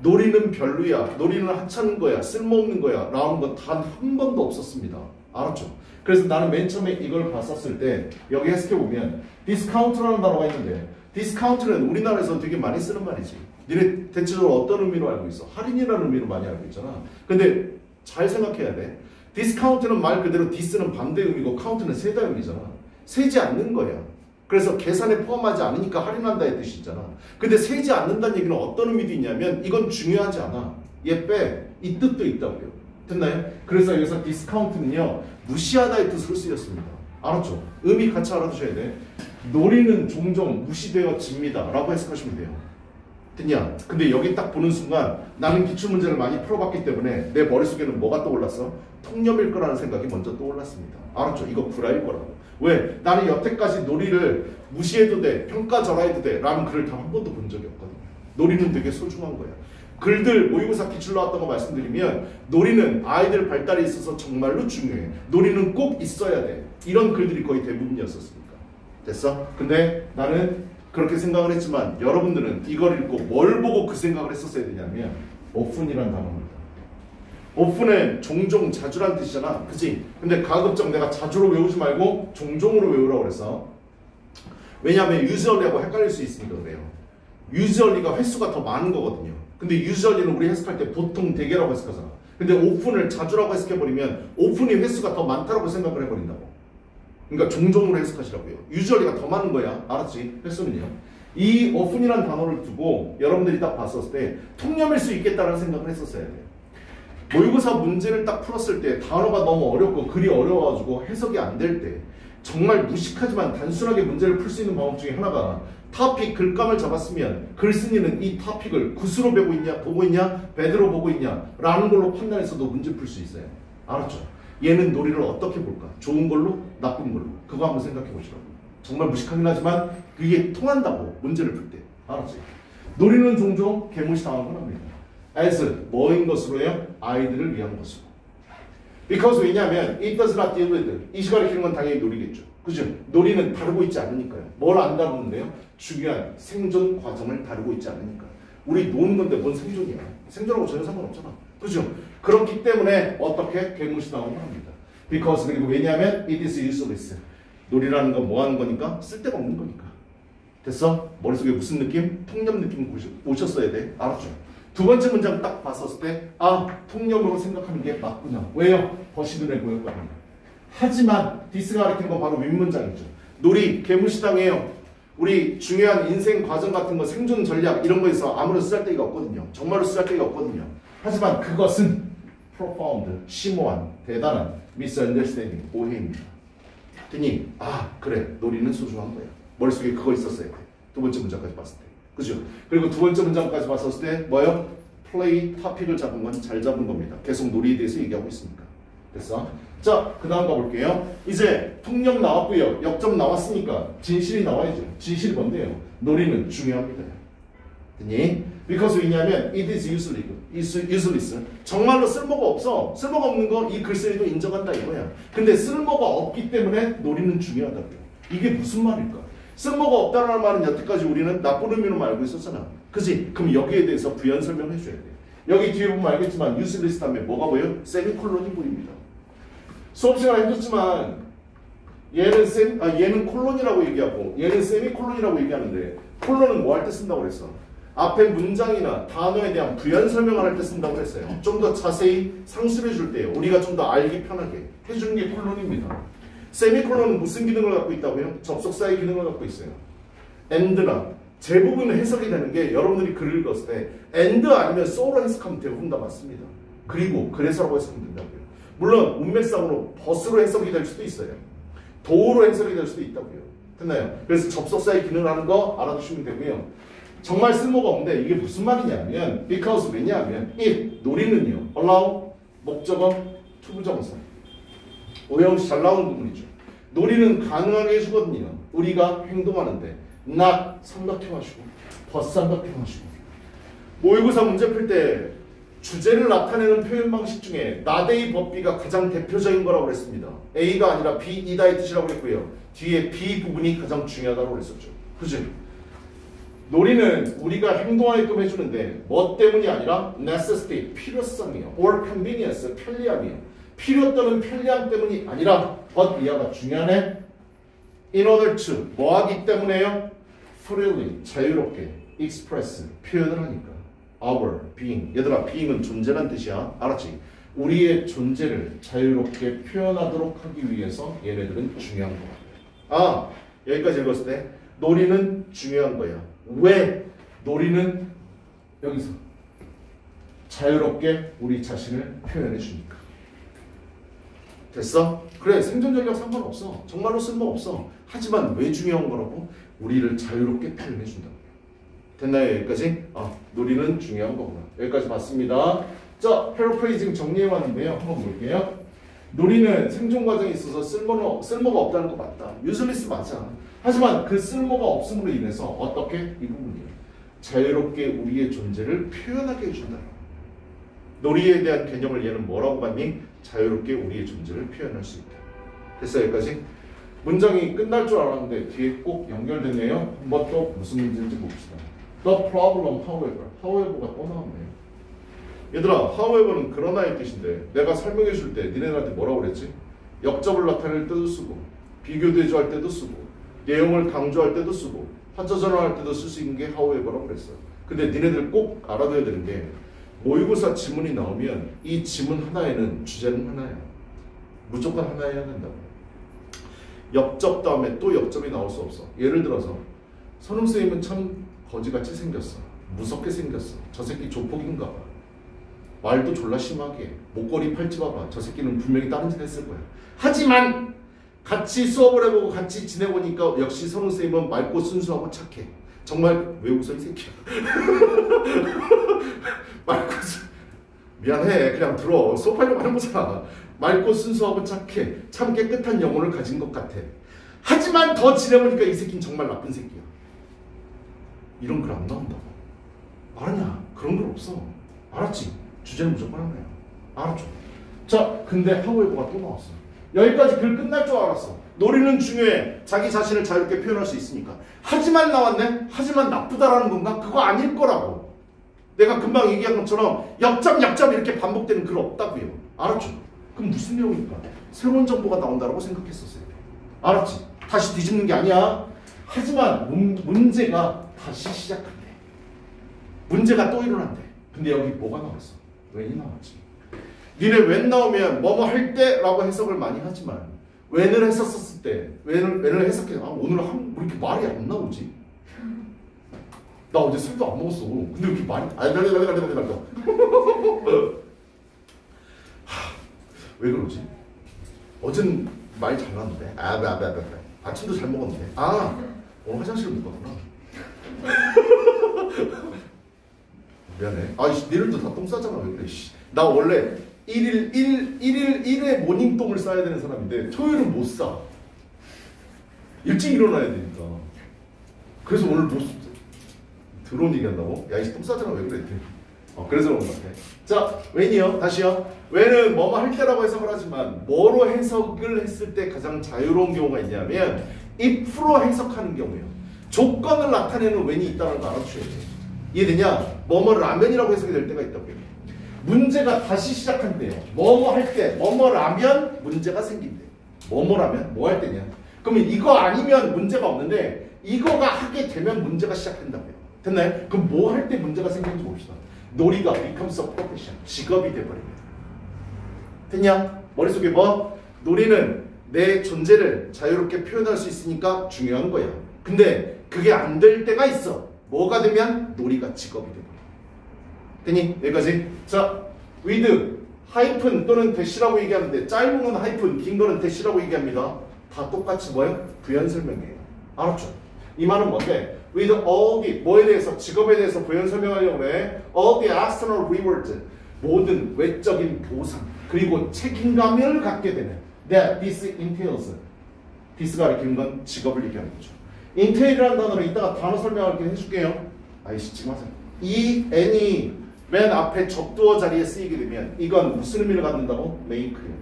놀이는 별로야, 놀이는 하찮은 거야, 쓸모없는 거야 라는 건 단 한 번도 없었습니다. 알았죠? 그래서 나는 맨 처음에 이걸 봤었을 때 여기 해석해보면 디스카운트라는 단어가 있는데 디스카운트는 우리나라에서 되게 많이 쓰는 말이지. 니네 대체적으로 어떤 의미로 알고 있어? 할인이라는 의미로 많이 알고 있잖아. 근데 잘 생각해야 돼. 디스카운트는 말 그대로 디스는 반대 의미고 카운트는 세다 의미잖아. 세지 않는 거야. 그래서 계산에 포함하지 않으니까 할인한다의 뜻이 있잖아. 근데 세지 않는다는 얘기는 어떤 의미도 있냐면 이건 중요하지 않아. 얘 빼. 이 뜻도 있다고요. 됐나요? 그래서 여기서 디스카운트는요. 무시하다의 뜻으로 쓰였습니다. 알았죠? 의미 같이 알아두셔야 돼. 놀이는 종종 무시되어집니다 라고 해석하시면 돼요. 됐냐? 근데 여기 딱 보는 순간 나는 기출문제를 많이 풀어봤기 때문에 내 머릿속에는 뭐가 떠올랐어? 통념일 거라는 생각이 먼저 떠올랐습니다. 알았죠? 이거 구라일 거라고. 왜? 나는 여태까지 놀이를 무시해도 돼, 평가절하해도 돼 라는 글을 단 한 번도 본 적이 없거든요. 놀이는 되게 소중한 거야. 글들 모의고사 기출 나왔던 거 말씀드리면 놀이는 아이들 발달에 있어서 정말로 중요해. 놀이는 꼭 있어야 돼. 이런 글들이 거의 대부분이었었으니까. 됐어? 근데 나는 그렇게 생각을 했지만 여러분들은 이걸 읽고 뭘 보고 그 생각을 했었어야 되냐면 오픈이란 단어입니다. 오픈은 종종 자주란 뜻이잖아. 그치? 근데 가급적 내가 자주로 외우지 말고 종종으로 외우라고 그랬어. 왜냐하면 usually하고 헷갈릴 수 있으니까 그래요. usually가 횟수가 더 많은 거거든요. 근데 usually는 우리 해석할 때 보통 대개라고 해석하잖아. 근데 오픈을 자주라고 해석해버리면 오픈이 횟수가 더 많다고 생각을 해버린다고. 그러니까 종종으로 해석하시라고요. usually가 더 많은 거야. 알았지? 횟수는요. 이 오픈이라는 단어를 두고 여러분들이 딱 봤었을 때 통념일 수 있겠다는 생각을 했었어야 돼요. 모의고사 문제를 딱 풀었을 때 단어가 너무 어렵고 글이 어려워가지고 해석이 안 될 때 정말 무식하지만 단순하게 문제를 풀 수 있는 방법 중에 하나가 토픽 글감을 잡았으면 글쓴이는 이 토픽을 굿으로 보고 있냐 배드로 보고 있냐 라는 걸로 판단해서도 문제 풀 수 있어요. 알았죠? 얘는 놀이를 어떻게 볼까? 좋은 걸로? 나쁜 걸로? 그거 한번 생각해 보시라고. 정말 무식하긴 하지만 그게 통한다고 문제를 풀 때. 알았지? 놀이는 종종 개무시당하곤 합니다. as 뭐인 것으로요? 아이들을 위한 것으로. because 왜냐하면 it does not deal with it이 가리키는 건 당연히 놀이겠죠. 그죠? 놀이는 다루고 있지 않으니까요. 뭘 안 다루는데요? 중요한 생존 과정을 다루고 있지 않으니까. 우리 노는 건데 뭔 생존이야? 생존하고 전혀 상관없잖아. 그죠? 그렇기 때문에 어떻게 개무시당하곤 합니다. because 그리고 왜냐하면 it is useless. 놀이라는 건 뭐 하는 거니까? 쓸데가 없는 거니까. 됐어? 머릿속에 무슨 느낌? 통념 느낌 오셨어야 돼. 알았죠? 두 번째 문장 딱 봤었을 때 아, 통념으로 생각하는 게 맞구나. 왜요? 훨씬 눈에 보였거든요. 하지만 디스가 가리키는 건 바로 윗문장이죠. 놀이 개무시당해요. 우리 중요한 인생 과정 같은 거 생존 전략 이런 거에서 아무런 쓰잘데기가 없거든요. 정말로 쓰잘데기가 없거든요. 하지만 그것은 profound, 심오한, 대단한 misunderstanding, 오해입니다. 됐니? 아 그래 놀이는 소중한 거야. 머릿속에 그거 있었어야 돼. 두 번째 문장까지 봤을 때. 그죠? 그리고 두 번째 문장까지 봤었을 때 뭐요? 플레이 토픽을 잡은 건 잘 잡은 겁니다. 계속 놀이에 대해서 얘기하고 있으니까. 됐어? 자, 그 다음 가볼게요. 이제 통념 나왔고요. 역점 나왔으니까 진실이 나와야죠. 진실이 뭔데요? 놀이는 중요합니다. 됐니? because 왜냐하면 it is useless. 정말로 쓸모가 없어. 쓸모가 없는 거 이 글쓰기도 인정한다 이거야. 근데 쓸모가 없기 때문에 놀이는 중요하다고요. 이게 무슨 말일까? 쓸모가 없다는 말은 여태까지 우리는 나쁜 의미로 알고 있었잖아. 그지? 그럼 여기에 대해서 부연 설명해 줘야 돼. 여기 뒤에 보면 알겠지만 useless 다음에 뭐가 보여요? 세미콜론이 보입니다. 수업 시간에 해줬지만 얘는 콜론이라고 얘기하고 얘는 세미콜론이라고 얘기하는데 콜론은 뭐 할 때 쓴다고 그랬어? 앞에 문장이나 단어에 대한 부연 설명을 할 때 쓴다고 그랬어요. 좀 더 자세히 상습해 줄 때요. 우리가 좀 더 알기 편하게 해주는 게 콜론입니다. 세미콜론은 무슨 기능을 갖고 있다고요? 접속사의 기능을 갖고 있어요. and나 대부분 해석이 되는 게 여러분들이 글을 읽었을 때 and 아니면 so로 해석하면 대부분 다 맞습니다. 그리고 그래서라고 해석하면 된다고요. 물론 문맥상으로 벗으로 해석이 될 수도 있어요. 도로 해석이 될 수도 있다고요. 됐나요? 그래서 접속사의 기능을 하는 거 알아두시면 되고요. 정말 쓸모가 없는데 이게 무슨 말이냐면 because 왜냐하면 it 놀이는요 allow 목적어 투부정사 오형식 잘 나오는 부분이죠. 놀이는 가능하게 해주거든요. 우리가 행동하는데 not 삼각형하시고 벗삼각형하시고 모의고사 문제 풀 때 주제를 나타내는 표현 방식 중에 not의 법비가 가장 대표적인 거라고 그랬습니다. A가 아니라 B이다의 뜻이라고 했고요. 뒤에 B 부분이 가장 중요하다고 그랬었죠. 그죠? 놀이는 우리가 행동하게끔 해주는데 뭐 때문이 아니라 necessity, 필요성이요. or convenience, 편리함이요. 필요 또는 편리함 때문이 아니라 but 이하가 중요하네. in order to 뭐 하기 때문에요? freely, 자유롭게 express, 표현을 하니까 our being, 얘들아 being은 존재란 뜻이야. 알았지? 우리의 존재를 자유롭게 표현하도록 하기 위해서 얘네들은 중요한 거야. 아, 여기까지 읽었을 때 놀이는 중요한 거야. 왜? 놀이는 여기서 자유롭게 우리 자신을 표현해 주니까. 됐어? 그래 생존 전략 상관없어. 정말로 쓸모없어. 하지만 왜 중요한 거라고? 우리를 자유롭게 표현해준다. 됐나요 여기까지? 놀이는 중요한 거구나. 여기까지 봤습니다. 자 패러프레이징 정리해봤는데요. 한번 볼게요. 놀이는 생존 과정에 있어서 쓸모가 없다는 거 맞다. 유슬리스 맞아. 하지만 그 쓸모가 없음으로 인해서 어떻게? 이 부분이에요. 자유롭게 우리의 존재를 표현하게 해준다. 놀이에 대한 개념을 얘는 뭐라고 봤니? 자유롭게 우리의 존재를 표현할 수 있다. 됐어요 여기까지? 문장이 끝날 줄 알았는데 뒤에 꼭 연결되네요. 한번 또 무슨 문제인지 봅시다. The problem, however가 또 나왔네요. 얘들아, however는 그러나의 뜻인데 내가 설명해 줄 때 니네들한테 뭐라고 그랬지? 역접을 나타낼 때도 쓰고 비교 대조할 때도 쓰고 내용을 강조할 때도 쓰고 화자 전환할 때도 쓸 수 있는 게 however라고 그랬어. 근데 니네들 꼭 알아둬야 되는 게 모의고사 지문이 나오면 이 지문 하나에는 주제는 하나야. 무조건 하나여야 된다고. 역접 다음에 또 역접이 나올 수 없어. 예를 들어서 선생님은 참 거지같이 생겼어. 무섭게 생겼어. 저 새끼 조폭인가 봐. 말도 졸라 심하게. 목걸이 팔찌 봐봐. 저 새끼는 분명히 다른 짓 했을 거야. 하지만 같이 수업을 해보고 같이 지내보니까 역시 선생님은 맑고 순수하고 착해. 정말 왜 웃어 이 새끼야. 맑고 미안해. 그냥 들어. 수업하려고 하는 거잖아. 맑고 순수하고 착해. 참 깨끗한 영혼을 가진 것 같아. 하지만 더 지내보니까 이 새끼는 정말 나쁜 새끼야. 이런 글 안 나온다고. 알았냐? 그런 글 없어. 알았지? 주제는 무조건 하나야. 알았죠? 자, 근데 however가 또 나왔어. 여기까지 글 끝날 줄 알았어. 놀이는 중요해. 자기 자신을 자유롭게 표현할 수 있으니까. 하지만 나왔네? 하지만 나쁘다라는 건가? 그거 아닐 거라고. 내가 금방 얘기한 것처럼 역점 이렇게 반복되는 글 없다고요. 알았죠? 그럼 무슨 내용일까? 새로운 정보가 나온다고 생각했었어요. 알았지? 다시 뒤집는 게 아니야. 하지만 문제가 다시 시작한대. 문제가 또 일어난대. 근데 여기 뭐가 나왔어? when이 나왔지. 니네 when 나오면 뭐뭐 할 때라고 해석을 많이 하지만 when을 했었을 때 when을 해석해. 오늘 왜 이렇게 말이 안 나오지? 나 어제 술도 안 먹었어. 근데 왜 이렇게 말이 왜 그러지? 어젠 말 잘 나왔는데. 아침도 잘 먹었는데. 오늘 화장실을 못 갔구나. 미안해. 니들도 다 똥 싸잖아. 왜 그래? 나 원래 1회 모닝똥을 싸야 되는 사람인데 토요일은 못 싸. 일찍 일어나야 되니까. 그래서 오늘 못 들어온 얘기한다고? 야, 이 똥 싸잖아. 왜 그래? 그래서 그런 것 같아. 자, when이요. 다시요. when은 뭐뭐 할 때라고 해석을 하지만 뭐로 해석을 했을 때 가장 자유로운 경우가 있냐면 if로 해석하는 경우예요. 조건을 나타내는 when이 있다는 거 알아주셔야 돼요. 이해되냐? 뭐뭐 라면이라고 해석이 될 때가 있다고요. 문제가 다시 시작한대요. 뭐뭐 할 때, 뭐뭐라면 문제가 생긴대. 뭐뭐라면? 뭐 할 때냐? 그러면 이거 아니면 문제가 없는데 이거가 하게 되면 문제가 시작된다고요. 됐나요? 그럼 뭐 할 때 문제가 생기는지 봅시다. 놀이가 becomes a profession. 직업이 돼버립니다. 됐냐? 머릿속에 뭐? 놀이는 내 존재를 자유롭게 표현할 수 있으니까 중요한 거야. 근데 그게 안 될 때가 있어. 뭐가 되면? 놀이가 직업이 돼버려. 됐니? 여기까지. 자, with, 하이픈 또는 대시라고 얘기하는데 짧은 건 하이픈, 긴 거는 대시라고 얘기합니다. 다 똑같이 뭐예요? 부연 설명이에요. 알았죠? 이 말은 뭔데? with all the, 뭐에 대해서? 직업에 대해서 부연 설명하려고 해. all the external rewards, 모든 외적인 보상, 그리고 책임감을 갖게 되는 that this entails. this가 가리키는 건 직업을 얘기하는 거죠. entail이라는 단어를 이따가 단어 설명할 때 해줄게요. 아이씨, 지금 하세요. 이 n이 맨 앞에 접두어 자리에 쓰이게 되면 이건 무슨 의미를 갖는다고? make예요.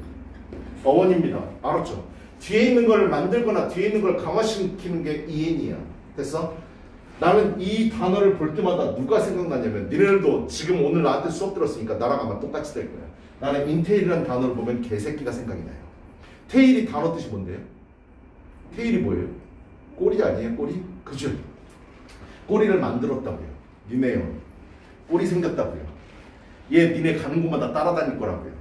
어원입니다. 알았죠? 뒤에 있는 걸 만들거나 뒤에 있는 걸 강화시키는 게 en이야. 됐어? 나는 이 단어를 볼 때마다 누가 생각나냐면 니네들도 지금 오늘 나한테 수업 들었으니까 나랑 아마 똑같이 될 거야. 나는 entail이라는 단어를 보면 개새끼가 생각이 나요. 테일이 단어 뜻이 뭔데요? 테일이 뭐예요? 꼬리 아니에요? 꼬리? 그죠? 꼬리를 만들었다고요. 니네요. 꼬리 생겼다고요. 얘 니네 가는 곳마다 따라다닐 거라고요.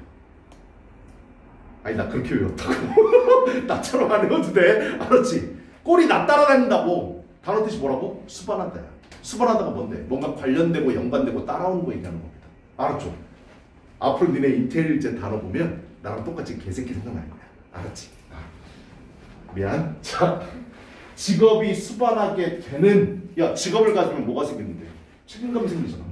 아니 나 그렇게 외웠다고. 나처럼 안 외워도 돼. 알았지? 꼬리 나 따라다닌다고. 단어 뜻이 뭐라고? 수반한다야. 수반하다가 뭔데? 뭔가 관련되고 연관되고 따라오는 거 얘기하는 겁니다. 알았죠? 앞으로 니네 인텔리제 단어 보면 나랑 똑같이 개새끼 생각날 거야. 알았지? 미안. 자, 직업이 수반하게 되는 직업을 가지면 뭐가 생기는데? 책임감이 생기잖아.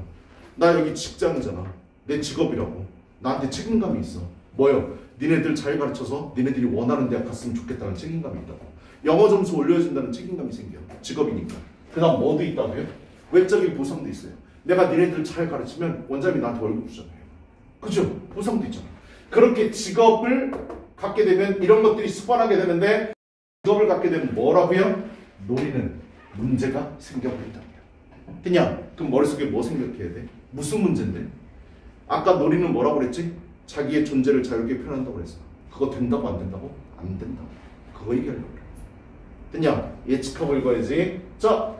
나 여기 직장이잖아. 내 직업이라고. 나한테 책임감이 있어. 뭐요? 니네들 잘 가르쳐서 니네들이 원하는 대학 갔으면 좋겠다는 책임감이 있다고. 영어 점수 올려준다는 책임감이 생겨. 직업이니까. 그 다음 뭐도 있다고요? 외적인 보상도 있어요. 내가 니네들 잘 가르치면 원장님이 나한테 월급 주잖아요. 그죠? 보상도 있잖아. 그렇게 직업을 갖게 되면 이런 것들이 수반하게 되는데 직업을 갖게 되면 뭐라고요? 노리는 문제가 생겨버린다고요. 그냥 그럼 머릿속에 뭐 생각해야 돼? 무슨 문제인데? 아까 노리는 뭐라고 그랬지? 자기의 존재를 자유롭게 표현한다고 그랬어. 그거 된다고 안 된다고? 안 된다고. 그거 얘기하려고 그래. 그냥 예측하고 읽어야지. 자,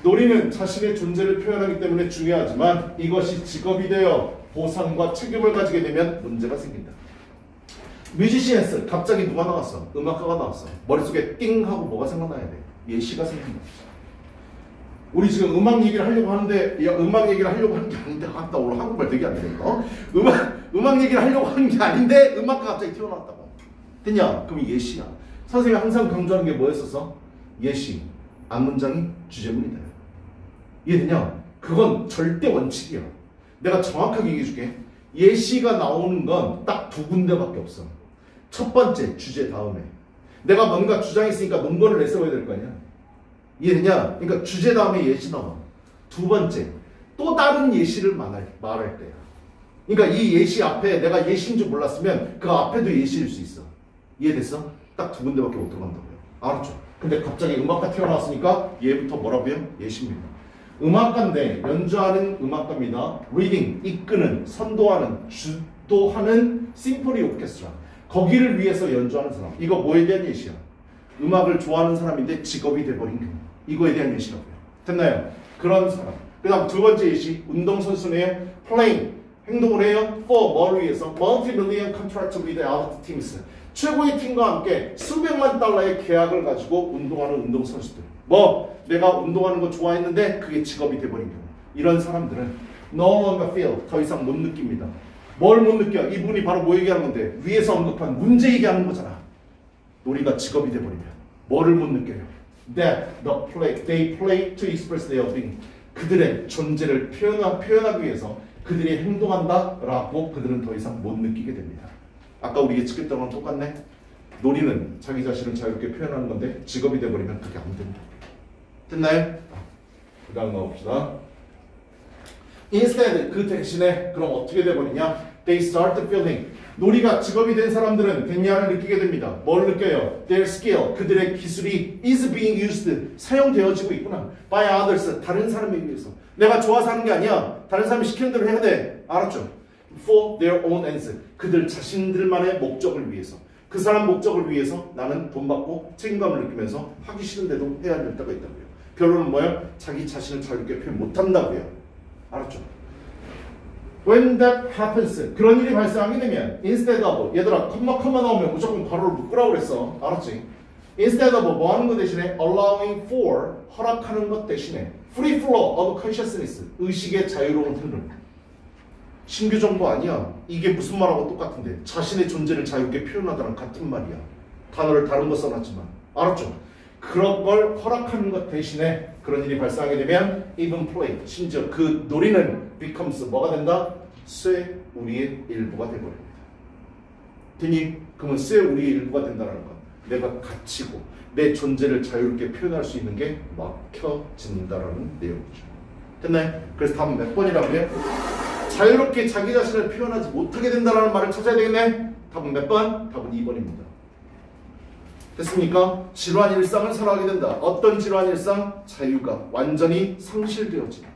노리는 자신의 존재를 표현하기 때문에 중요하지만 이것이 직업이 되어 보상과 책임을 가지게 되면 문제가 생긴다. 뮤지션스 갑자기 누가 나왔어? 음악가가 나왔어. 머릿속에 띵 하고 뭐가 생각나야 돼? 예시가 생긴다. 우리 지금 음악 얘기를 하려고 하는데 음악 얘기를 하려고 하는 게 아닌데 아까 오늘 한국말 되게 안 되니까 음악 얘기를 하려고 하는 게 아닌데 음악가 갑자기 튀어나왔다고. 됐냐? 그럼 예시야. 선생님이 항상 강조하는 게 뭐였었어? 예시. 앞문장이 주제문이다. 이해되냐? 그건 절대 원칙이야. 내가 정확하게 얘기해 줄게. 예시가 나오는 건 딱 두 군데밖에 없어. 첫 번째, 주제 다음에. 내가 뭔가 주장이 있으니까 논거를 내세워야 될 거 아니야. 이해되냐? 그러니까 주제 다음에 예시 나와. 두 번째, 또 다른 예시를 말할 때야. 그러니까 이 예시 앞에 내가 예시인 줄 몰랐으면 그 앞에도 예시일 수 있어. 이해됐어? 딱 두 군데밖에 못 들어간다고요. 알았죠? 근데 갑자기 음악가 튀어나왔으니까 얘부터 뭐라고요? 예시입니다. 음악가인데 연주하는 음악가입니다. 리딩, 이끄는, 선도하는, 주도하는 심포니 오케스트라. 거기를 위해서 연주하는 사람. 이거 뭐에 대한 예시야? 음악을 좋아하는 사람인데 직업이 돼버린 경우. 이거에 대한 예시라고요. 됐나요? 그런 사람. 그 다음 두 번째 예시. 운동선수네요. playing. 행동을 해요. for 뭐를 위해서? multi-million contract with other teams. 최고의 팀과 함께 수백만 달러의 계약을 가지고 운동하는 운동선수들. 내가 운동하는 거 좋아했는데 그게 직업이 돼버린 경우. 이런 사람들은 no longer feel. 더 이상 못 느낍니다. 뭘 못 느껴? 이분이 바로 뭐 얘기하는 건데? 위에서 언급한 문제 얘기하는 거잖아. 놀이가 직업이 돼버리면 뭐를 못 느껴요? That they play to express their being. 그들의 존재를 표현하기 위해서 그들이 행동한다 라고 그들은 더 이상 못 느끼게 됩니다. 아까 우리 예측했던 거랑 똑같네. 놀이는 자기 자신을 자유롭게 표현하는 건데 직업이 돼버리면 그게 안 된다. 됐나요? 그 다음 나옵시다. Instead, 그 대신에 그럼 어떻게 돼버리냐? They start feeling. 놀이가 직업이 된 사람들은 됐냐를 느끼게 됩니다. 뭘 느껴요? Their skill, 그들의 기술이 is being used, 사용되어지고 있구나. By others, 다른 사람에 의해서. 내가 좋아서 하는 게 아니야. 다른 사람이 시키는 대로 해야 돼. 알았죠? For their own ends, 그들 자신들만의 목적을 위해서. 그 사람 목적을 위해서 나는 돈 받고 책임감을 느끼면서 하기 싫은데도 해야 될 때가 있다고요. 결론은 뭐예요? 자기 자신을 자유롭게 표현 못한다고요. 알았죠? When that happens, 그런 일이 발생하게 되면 instead of, 얘들아 컴마 나오면 무조건 괄호를 묶으라고 그랬어. 알았지? Instead of 뭐 하는 것 대신에 allowing for, 허락하는 것 대신에 free flow of consciousness, 의식의 자유로운 흐름. 신규 정보 아니야. 이게 무슨 말하고 똑같은데 자신의 존재를 자유롭게 표현하다는 같은 말이야. 단어를 다른 거 써놨지만. 알았죠? 그런 걸 허락하는 것 대신에 그런 일이 발생하게 되면 even play, 심지어 그 놀이는 becomes 뭐가 된다? 쇠 우리의 일부가 되버립니다. 되니? 그러면 쇠 우리의 일부가 된다는 건 내가 갇히고 내 존재를 자유롭게 표현할 수 있는 게 막혀진다라는 내용이죠. 됐나요? 그래서 답은 몇 번이라고요? 자유롭게 자기 자신을 표현하지 못하게 된다는 말을 찾아야 되겠네? 답은 몇 번? 답은 2번입니다. 됐습니까? 지루한 일상을 살아가게 된다. 어떤 지루한 일상? 자유가 완전히 상실되어진다.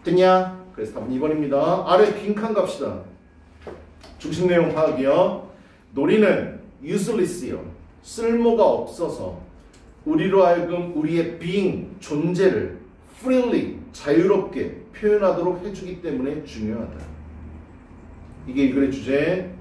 됐냐? 그래서 답은 2번입니다. 아래 빈칸 갑시다. 중심 내용 파악이요. 놀이는 useless요. 쓸모가 없어서 우리로 하여금 우리의 being, 존재를 freely, 자유롭게 표현하도록 해주기 때문에 중요하다. 이게 이 글의 주제.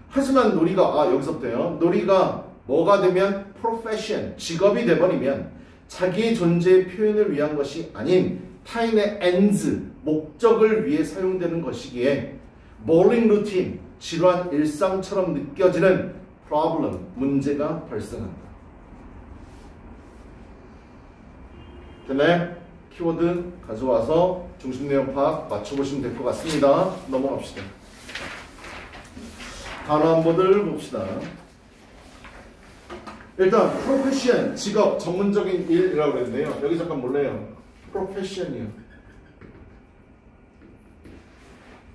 하지만 놀이가 여기서부터요. 놀이가 뭐가 되면 profession, 직업이 돼버리면 자기의 존재의 표현을 위한 것이 아닌 타인의 ends, 목적을 위해 사용되는 것이기에 boring routine, 지루한 일상처럼 느껴지는 problem, 문제가 발생한다. 됐나요? 키워드 가져와서 중심 내용 파악 맞춰보시면 될 것 같습니다. 넘어갑시다. 단어 한번들 봅시다. 일단 profession, 직업, 전문적인 일이라고 그랬는데요. 여기 잠깐 몰래요. profession이요.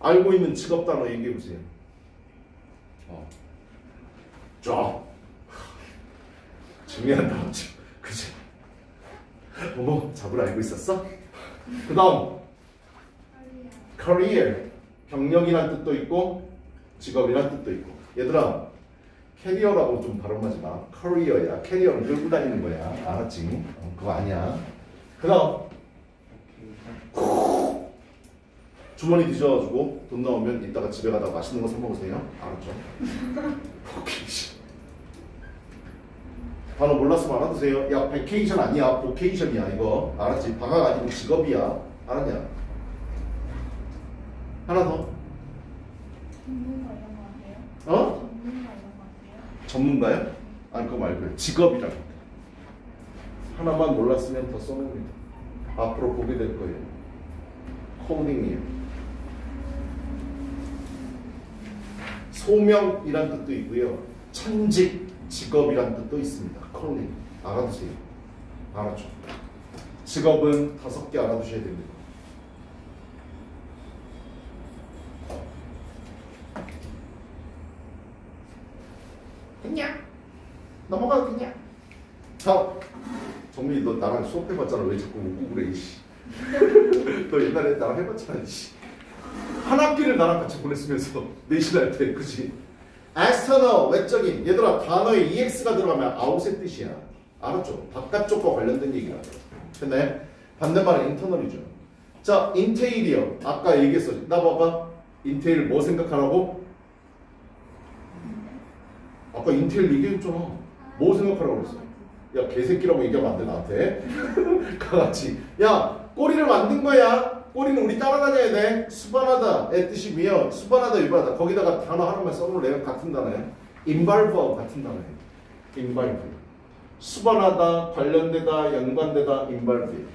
알고 있는 직업 단어 얘기해 보세요. job. 중요한 단어죠. 그치? 어머, 잡을 알고 있었어? 그 다음 career, 경력이란 뜻도 있고 직업이란 뜻도 있고. 얘들아, 캐리어라고 좀 발음하지 마. career야. 캐리어는 끌고 다니는 거야. 알았지? 그거 아니야. 그 다음 주머니 뒤져가지고 돈 나오면 이따가 집에 가다가 맛있는 거 사 먹으세요. 알았죠? 보케이션. 단어 몰랐으면 알아두세요. 야, 베케이션 아니야. 보케이션이야. 이거 알았지? 방학 아니고 직업이야. 알았냐? 하나 더. 전문가 이런 거 아세요? 어? 전문가 이런 거 아세요? 전문가요? 아니 그거 말고요. 직업이라고. 하나만 몰랐으면 더 써놓습니다. 앞으로 보게 될 거예요. 코딩이에요. 소명이란 뜻도 있고요. 천직, 직업이란 뜻도 있습니다. 코딩. 알아두세요. 알았죠? 직업은 5개 알아두셔야 됩니다. 됐냐? 넘어가도 되냐? 자, 정민이 너 나랑 수업해봤잖아. 왜 자꾸 웃고 그래 이씨. 너 옛날에 나랑 해봤잖아 이씨. 한 학기를 나랑 같이 보냈으면서 내신할 때, 그치? external, 외적인. 얘들아, 단어에 ex가 들어가면 out의 뜻이야. 알았죠? 바깥쪽과 관련된 얘기가. 근데 반대말은 internal이죠. 자, interior. 아까 얘기했어. 나 봐봐. 인테일 뭐 생각하라고? 아까 인테일 얘기했잖아. 뭐 생각하라고 그랬어? 야, 개새끼라고 얘기하면 안 돼, 나한테. 강아지. 야, 꼬리를 만든 거야. 꼬리는 우리 따라다녀야 돼. 수반하다의 뜻이 뭐야? 수반하다, 유발하다. 거기다가 단어 하나만 써놓을래요? 같은 단어예요. involve하고 같은 단어예요. involve. 수반하다, 관련되다, 연관되다, involve.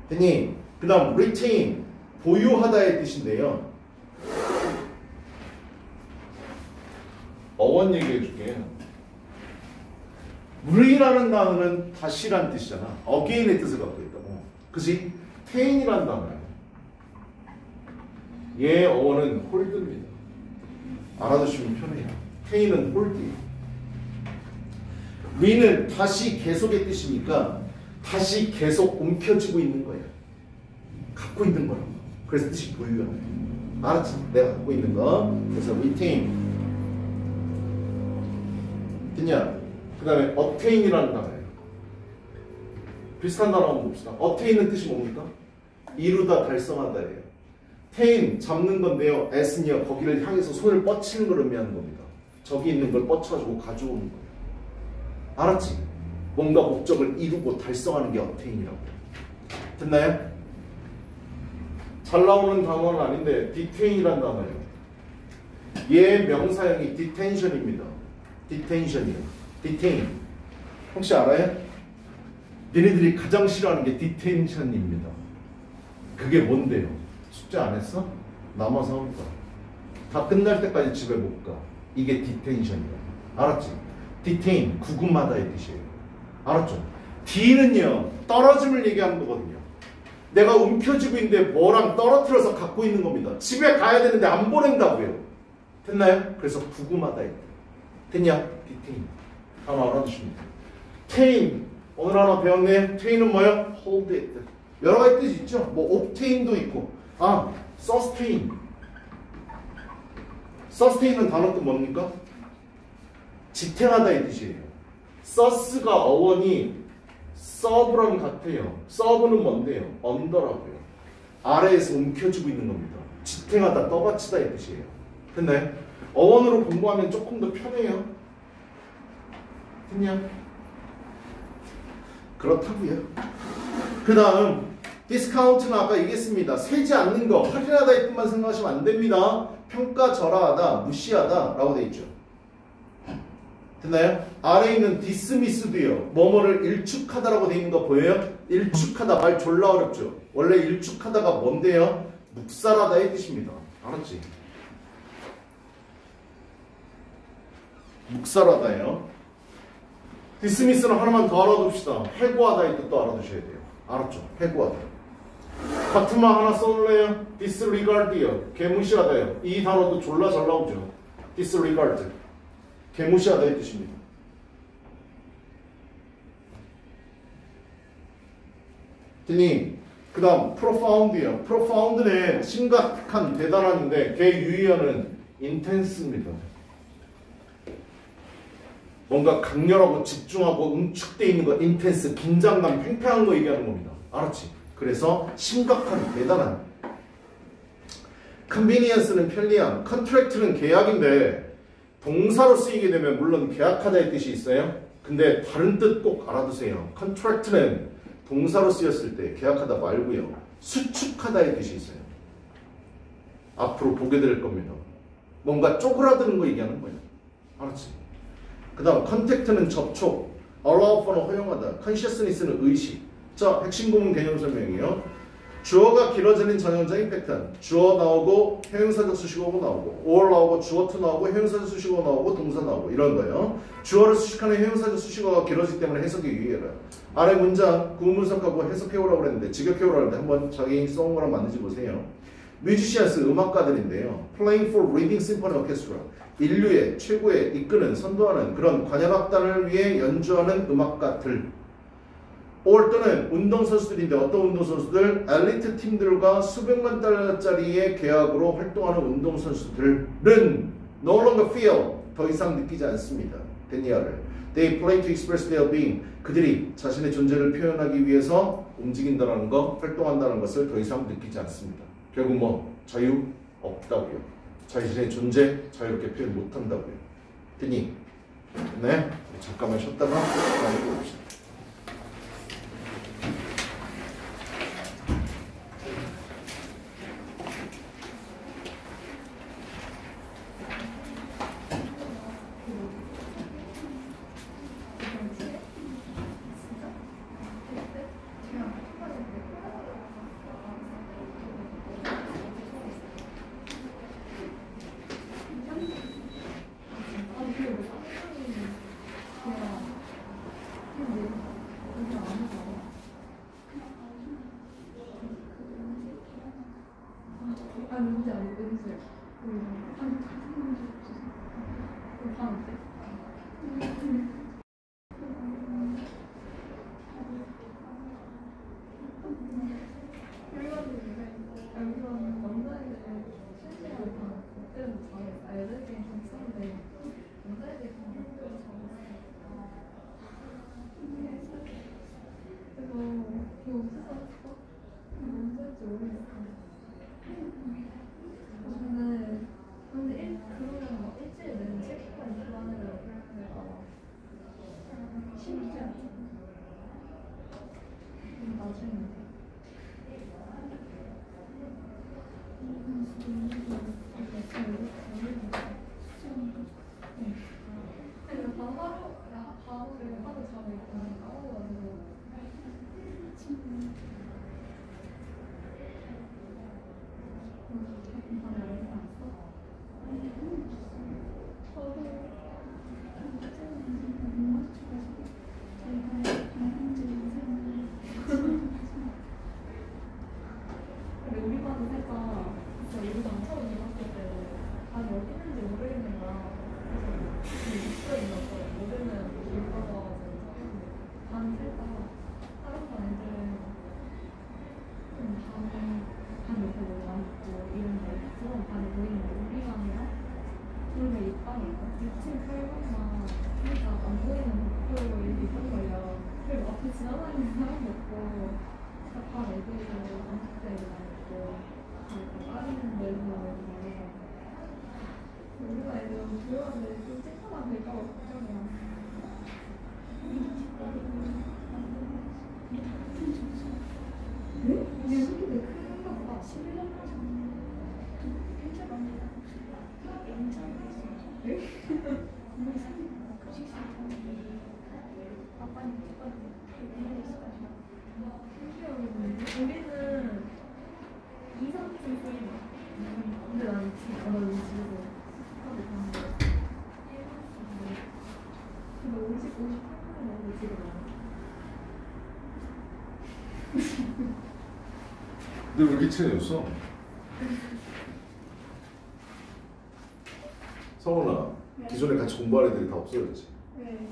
됐니? 그 다음 retain, 보유하다의 뜻인데요. 어원 얘기해 줄게. re라는 단어는 다시란 뜻이잖아. again의 뜻을 갖고 있다고. 그치? tain이란 단어야. 얘 어원은 hold입니다. 알아두시면 편해요. tain은 hold. re는 다시 계속의 뜻이니까 다시 계속 움켜쥐고 있는 거야. 갖고 있는 거라고. 그래서 뜻이 보유야. 알았지? 내가 갖고 있는 거. 그래서 retain. 됐냐? 그 다음에 attain이라는 단어예요. 비슷한 단어 한번 봅시다. attain은 뜻이 뭡니까? 이루다, 달성하다예요. ta인, 잡는 건데요. s는요, 거기를 향해서 손을 뻗치는 걸 의미하는 겁니다. 저기 있는 걸 뻗쳐가지고 가져오는 거예요. 알았지? 뭔가 목적을 이루고 달성하는 게 attain이라고. 됐나요? 잘 나오는 단어는 아닌데 detain이라는 단어예요. 얘 명사형이 detention입니다. detention이에요. detain. 혹시 알아요? 얘네들이 가장 싫어하는 게 detention입니다. 그게 뭔데요? 숙제 안 했어? 남아서 올 거야. 다 끝날 때까지 집에 못 가. 이게 detention이야. 알았지? detain, 구금하다의 뜻이에요. 알았죠? D는요, 떨어짐을 얘기하는 거거든요. 내가 움켜쥐고 있는데 뭐랑 떨어뜨려서 갖고 있는 겁니다. 집에 가야 되는데 안 보낸다고요. 됐나요? 그래서 구금하다의 뜻. 됐냐? detain. 하나 알아두시면 돼요. ta인. 오늘 하나 배웠네. tain은 뭐야? hold의 뜻. 여러 가지 뜻이 있죠. 뭐 obtain도 있고. 아, sustain. sustain은 단어 뜻 뭡니까? 지탱하다의 뜻이에요. sus가 어원이 serve랑 같아요. serve는 뭔데요? under라고요. 아래에서 움켜쥐고 있는 겁니다. 지탱하다, 떠받치다의 뜻이에요. 됐나요? 어원으로 공부하면 조금 더 편해요. 됐냐? 그렇다고요. 그 다음 디스카운트는 아까 얘기했습니다. 세지 않는 거, 할인하다 이뿐만 생각하시면 안 됩니다. 평가절하하다, 무시하다 라고 돼 있죠. 됐나요? 아래에 있는 디스미스도요. 뭐뭐를 일축하다라고 돼 있는 거 보여요? 일축하다 말 졸라 어렵죠. 원래 일축하다가 뭔데요? 묵살하다의 뜻입니다. 알았지? 묵살하다예요. 디스미스는 하나만 더 알아둡시다. 해고하다의 뜻도 알아두셔야 돼요. 알았죠? 해고하다. 같은 말 하나 써놓을래요? disregard이요. 개무시하다요. 이 단어도 졸라 잘 나오죠. disregard. 개무시하다의 뜻입니다. 됐니? 그 다음 profound이요. profound는 심각한, 대단한데 걔 유의어는 intense입니다. 뭔가 강렬하고 집중하고 응축되어 있는 거, intense, 긴장감, 팽팽한 거 얘기하는 겁니다. 알았지? 그래서 심각한, 대단한. convenience는 편리함, contract는 계약인데 동사로 쓰이게 되면 물론 계약하다의 뜻이 있어요. 근데 다른 뜻 꼭 알아두세요. contract는 동사로 쓰였을 때 계약하다 말고요. 수축하다의 뜻이 있어요. 앞으로 보게 될 겁니다. 뭔가 쪼그라드는 거 얘기하는 거예요. 알았지? 그 다음 contact는 접촉, allow for는 허용하다, consciousness는 의식. 자, 핵심 구문 개념 설명이요. 주어가 길어지는 전형적인 패턴. 주어 나오고 형용사적 수식어가 나오고 or 나오고 주어 to 나오고 형용사적 수식어가 나오고 동사 나오고 이런 거예요. 주어를 수식하는 형용사적 수식어가 길어지기 때문에 해석이 유의해라. 아래 문장 구문 분석하고 해석해오라고 그랬는데 직역해오라고 했는데 한번 자기 써온 거랑 맞는지 보세요. 뮤지시안스 음악가들인데요. Playing for Reading Symphony Orchestra. 인류의 최고의 이끄는 선도하는 그런 관현악단을 위해 연주하는 음악가들. or 또는 운동선수들인데 어떤 운동선수들? 엘리트 팀들과 수백만 달러짜리의 계약으로 활동하는 운동선수들은 no longer feel 더 이상 느끼지 않습니다. 데니아를 They play to express their being. 그들이 자신의 존재를 표현하기 위해서 움직인다는 거, 활동한다는 것을 더 이상 느끼지 않습니다. 결국 뭐 자유 없다고요. 자신의 존재 자유롭게 표현 못한다고요. 됐니? 네? 잠깐만 쉬었다가 다시 봅시다. 그냥 속이 되게 큰 거보다 11년까지 괜찮아. 공부 사는 급식 시간 아빠는 우리는 이상 선생님 근데 나는 집에서 하고 갔는데 근데 58분에 먹는데 집에 나와. 근데 왜 이렇게 친해졌어? 성훈아, 네. 기존에 같이 공부한 애들이 다 없어졌지? 네.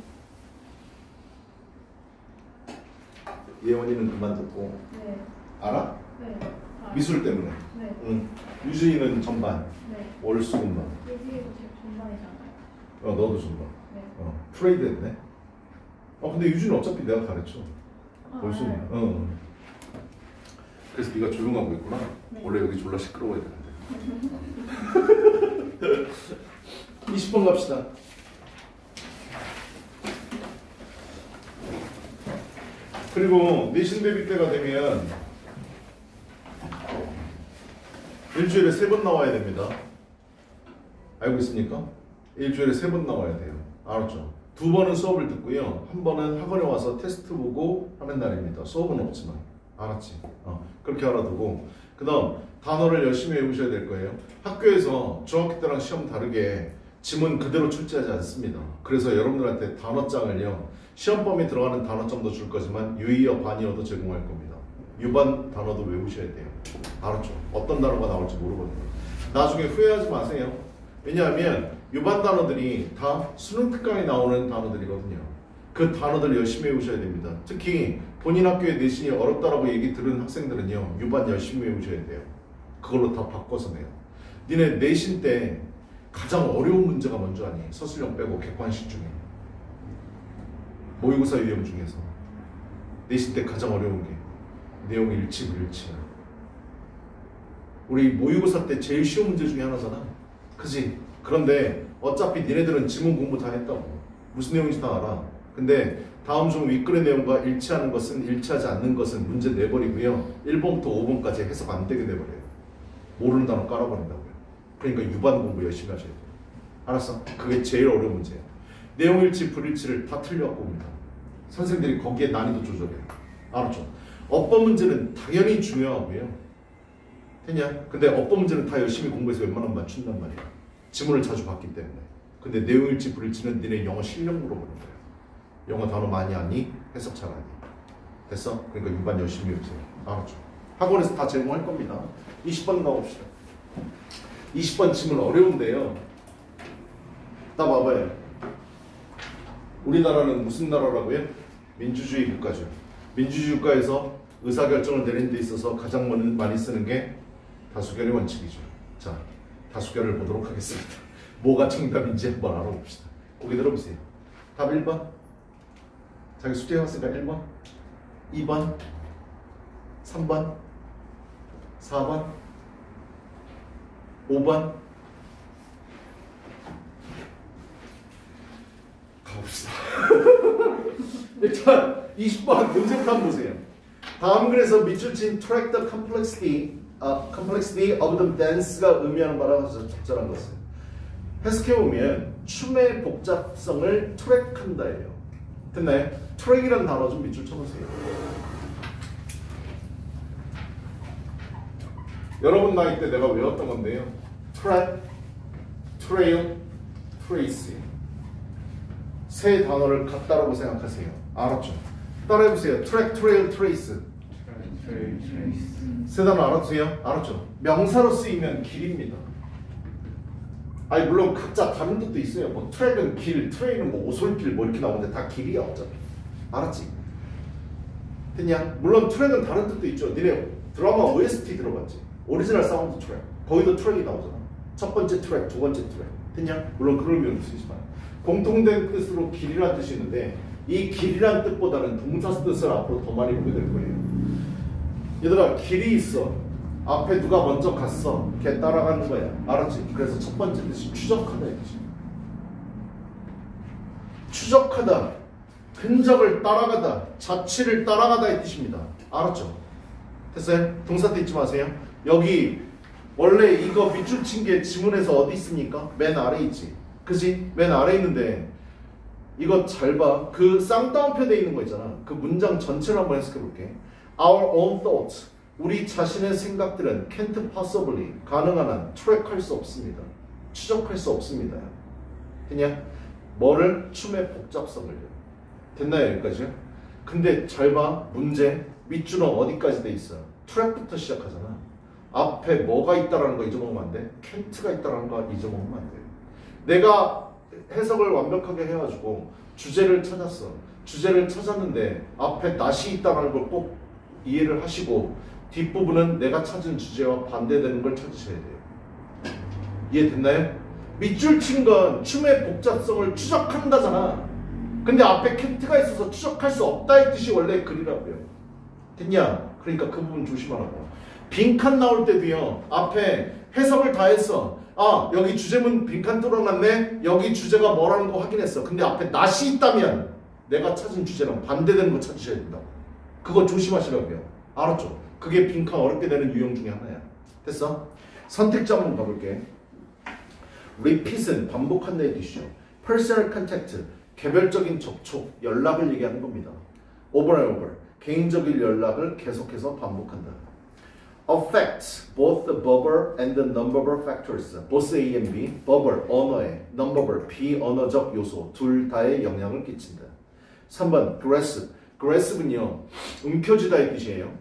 예원이는 그만뒀고 네. 알아? 네. 아, 미술 때문에. 네. 응. 유진이는 전반, 네. 월수금반. 여기에도 제 전반이잖아요. 너도 전반. 네. 트레이드 했네. 근데 유진은 어차피 내가 가르쳐. 월수금. 네. 그래서 네가 조용하고 있구나. 네. 원래 여기 졸라 시끄러워야 되는데. 20번 갑시다. 그리고 내신 대비 때가 되면 일주일에 3번 나와야 됩니다. 알고 있습니까? 일주일에 3번 나와야 돼요. 알았죠? 2번은 수업을 듣고요. 1번은 학원에 와서 테스트 보고 하는 날입니다. 수업은 없지만. 알았지? 그렇게 알아두고 그 다음 단어를 열심히 외우셔야 될 거예요. 학교에서 중학교 때랑 시험 다르게 지문 그대로 출제하지 않습니다. 그래서 여러분들한테 단어장을요. 시험 범위 들어가는 단어점도 줄 거지만 유의어, 반의어도 제공할 겁니다. 유반 단어도 외우셔야 돼요. 알았죠? 어떤 단어가 나올지 모르거든요. 나중에 후회하지 마세요. 왜냐하면 유반 단어들이 다 수능 특강에 나오는 단어들이거든요. 그 단어들 열심히 외우셔야 됩니다. 특히 본인 학교의 내신이 어렵다라고 얘기 들은 학생들은요. 유반 열심히 외우셔야 돼요. 그걸로 다 바꿔서 내요. 니네 내신 때 가장 어려운 문제가 뭔지 아니? 서술형 빼고 객관식 중에. 모의고사 유형 중에서 내신 때 가장 어려운 게 내용 일치 불일치야. 우리 모의고사 때 제일 쉬운 문제 중에 하나잖아. 그지? 그런데 어차피 니네들은 지문 공부 다 했다고. 무슨 내용인지 다 알아. 근데 다음 중 윗글의 내용과 일치하는 것은 일치하지 않는 것은 문제 내버리고요. 1번부터 5번까지 해석 안 되게 내버려요. 모르는 단어 깔아버린다고요. 그러니까 유반 공부 열심히 하셔야 돼요. 알았어? 그게 제일 어려운 문제예요. 내용 일치, 불일치를 다 틀려갖고 옵니다. 선생님들이 거기에 난이도 조절해요. 알았죠? 어법 문제는 당연히 중요하고요. 됐냐? 근데 어법 문제는 다 열심히 공부해서 웬만하면 맞춘단 말이야. 지문을 자주 봤기 때문에. 근데 내용 일치, 불일치는 니네 영어 실력 물어보는 거예요. 영어 단어 많이 아니? 해석 잘하니? 됐어? 그러니까 유반 열심히 해주세요. 알았죠? 학원에서 다 제공할 겁니다. 20번 나옵시다. 20번 지문 어려운데요. 나 봐봐요. 우리나라는 무슨 나라라고요? 민주주의 국가죠. 민주주의 국가에서 의사결정을 내리는 데 있어서 가장 많이 쓰는 게 다수결의 원칙이죠. 자, 다수결을 보도록 하겠습니다. 뭐가 정답인지 한번 알아봅시다. 고개 들어보세요. 답 1번. 자기 숙제 해왔으니까 1번, 2번, 3번, 4번, 5번. 가봅시다. 일단 20번 문제부터 한번 보세요. 다음 글에서 밑줄 친 track the complexity of the dance가 의미하는 바라고 적절한 것은 해석해보면 춤의 복잡성을 트랙한다예요. 됐나요? 트랙이라는 단어 좀 밑줄 쳐보세요. 여러분 나이 때 내가 외웠던 건데요. 트랙, 트레일, 트레이스 세 단어를 같다라고 생각하세요. 알았죠? 따라해보세요. 트랙, 트레일, 트레이스 세 단어 알았어요? 알았죠? 명사로 쓰이면 길입니다. 아니 물론 각자 다른 뜻도 있어요. 뭐 트랙은 길, 트레일은 뭐 오솔길 뭐 이렇게 나오는데 다 길이야 어차피. 알았지? 됐냐? 물론 트랙은 다른 뜻도 있죠. 니네 드라마 OST 들어봤지? 오리지널 사운드 트랙. 거기도 트랙이 나오잖아. 첫 번째 트랙, 두 번째 트랙. 됐냐? 물론 그런 의미는 쓰지만 공통된 뜻으로 길이라는 뜻이 있는데 이 길이란 뜻보다는 동사 뜻을 앞으로 더 많이 보게 될 거예요. 얘들아 길이 있어. 앞에 누가 먼저 갔어. 걔 따라가는 거야. 알았지? 그래서 첫 번째 뜻이 추적하다 이 뜻이야. 추적하다, 흔적을 따라가다, 자취를 따라가다 이 뜻입니다. 알았죠? 됐어요? 동사 때 잊지 마세요. 여기 원래 이거 밑줄 친 게 지문에서 어디 있습니까? 맨 아래 있지. 그지? 맨 아래 있는데 이거 잘 봐. 그 쌍따옴표 돼 있는 거 있잖아. 그 문장 전체를 한번 해석해 볼게. Our own thoughts. 우리 자신의 생각들은 can't possibly 가능한 한 트랙할 수 없습니다. 추적할 수 없습니다. 됐냐? 뭐를? 춤의 복잡성을요. 됐나요? 여기까지요? 근데 잘 봐. 문제. 밑줄은 어디까지 돼 있어? 트랙부터 시작하잖아. 앞에 뭐가 있다라는 거 잊어먹으면 안 돼. can't가 있다라는 거 잊어먹으면 안 돼. 내가 해석을 완벽하게 해가지고 주제를 찾았어. 주제를 찾았는데 앞에 낫이 있다는 걸 꼭 이해를 하시고 뒷부분은 내가 찾은 주제와 반대되는 걸 찾으셔야 돼요. 이해됐나요? 밑줄 친 건 춤의 복잡성을 추적한다잖아. 근데 앞에 캔트가 있어서 추적할 수 없다의 뜻이 원래 글이라고요. 됐냐? 그러니까 그 부분 조심하라고. 빈칸 나올 때도요. 앞에 해석을 다 했어. 아, 여기 주제문 빈칸 뚫어놨네. 여기 주제가 뭐라는 거 확인했어. 근데 앞에 낫이 있다면 내가 찾은 주제랑 반대되는 거 찾으셔야 된다고. 그거 조심하시라고요. 알았죠? 그게 빈칸 어렵게 되는 유형 중에 하나야. 됐어? 선택자 한번 가볼게. Repeat은 반복한다의 뜻이죠. Personal contact, 개별적인 접촉, 연락을 얘기하는 겁니다. Over and over, 개인적인 연락을 계속해서 반복한다. Affects both the verbal and the nonverbal factors, both A and B, verbal, 언어에, nonverbal, 비언어적 요소 둘 다에 영향을 끼친다. 3번, grasp, grasp은요, 움켜쥐다의 뜻이에요.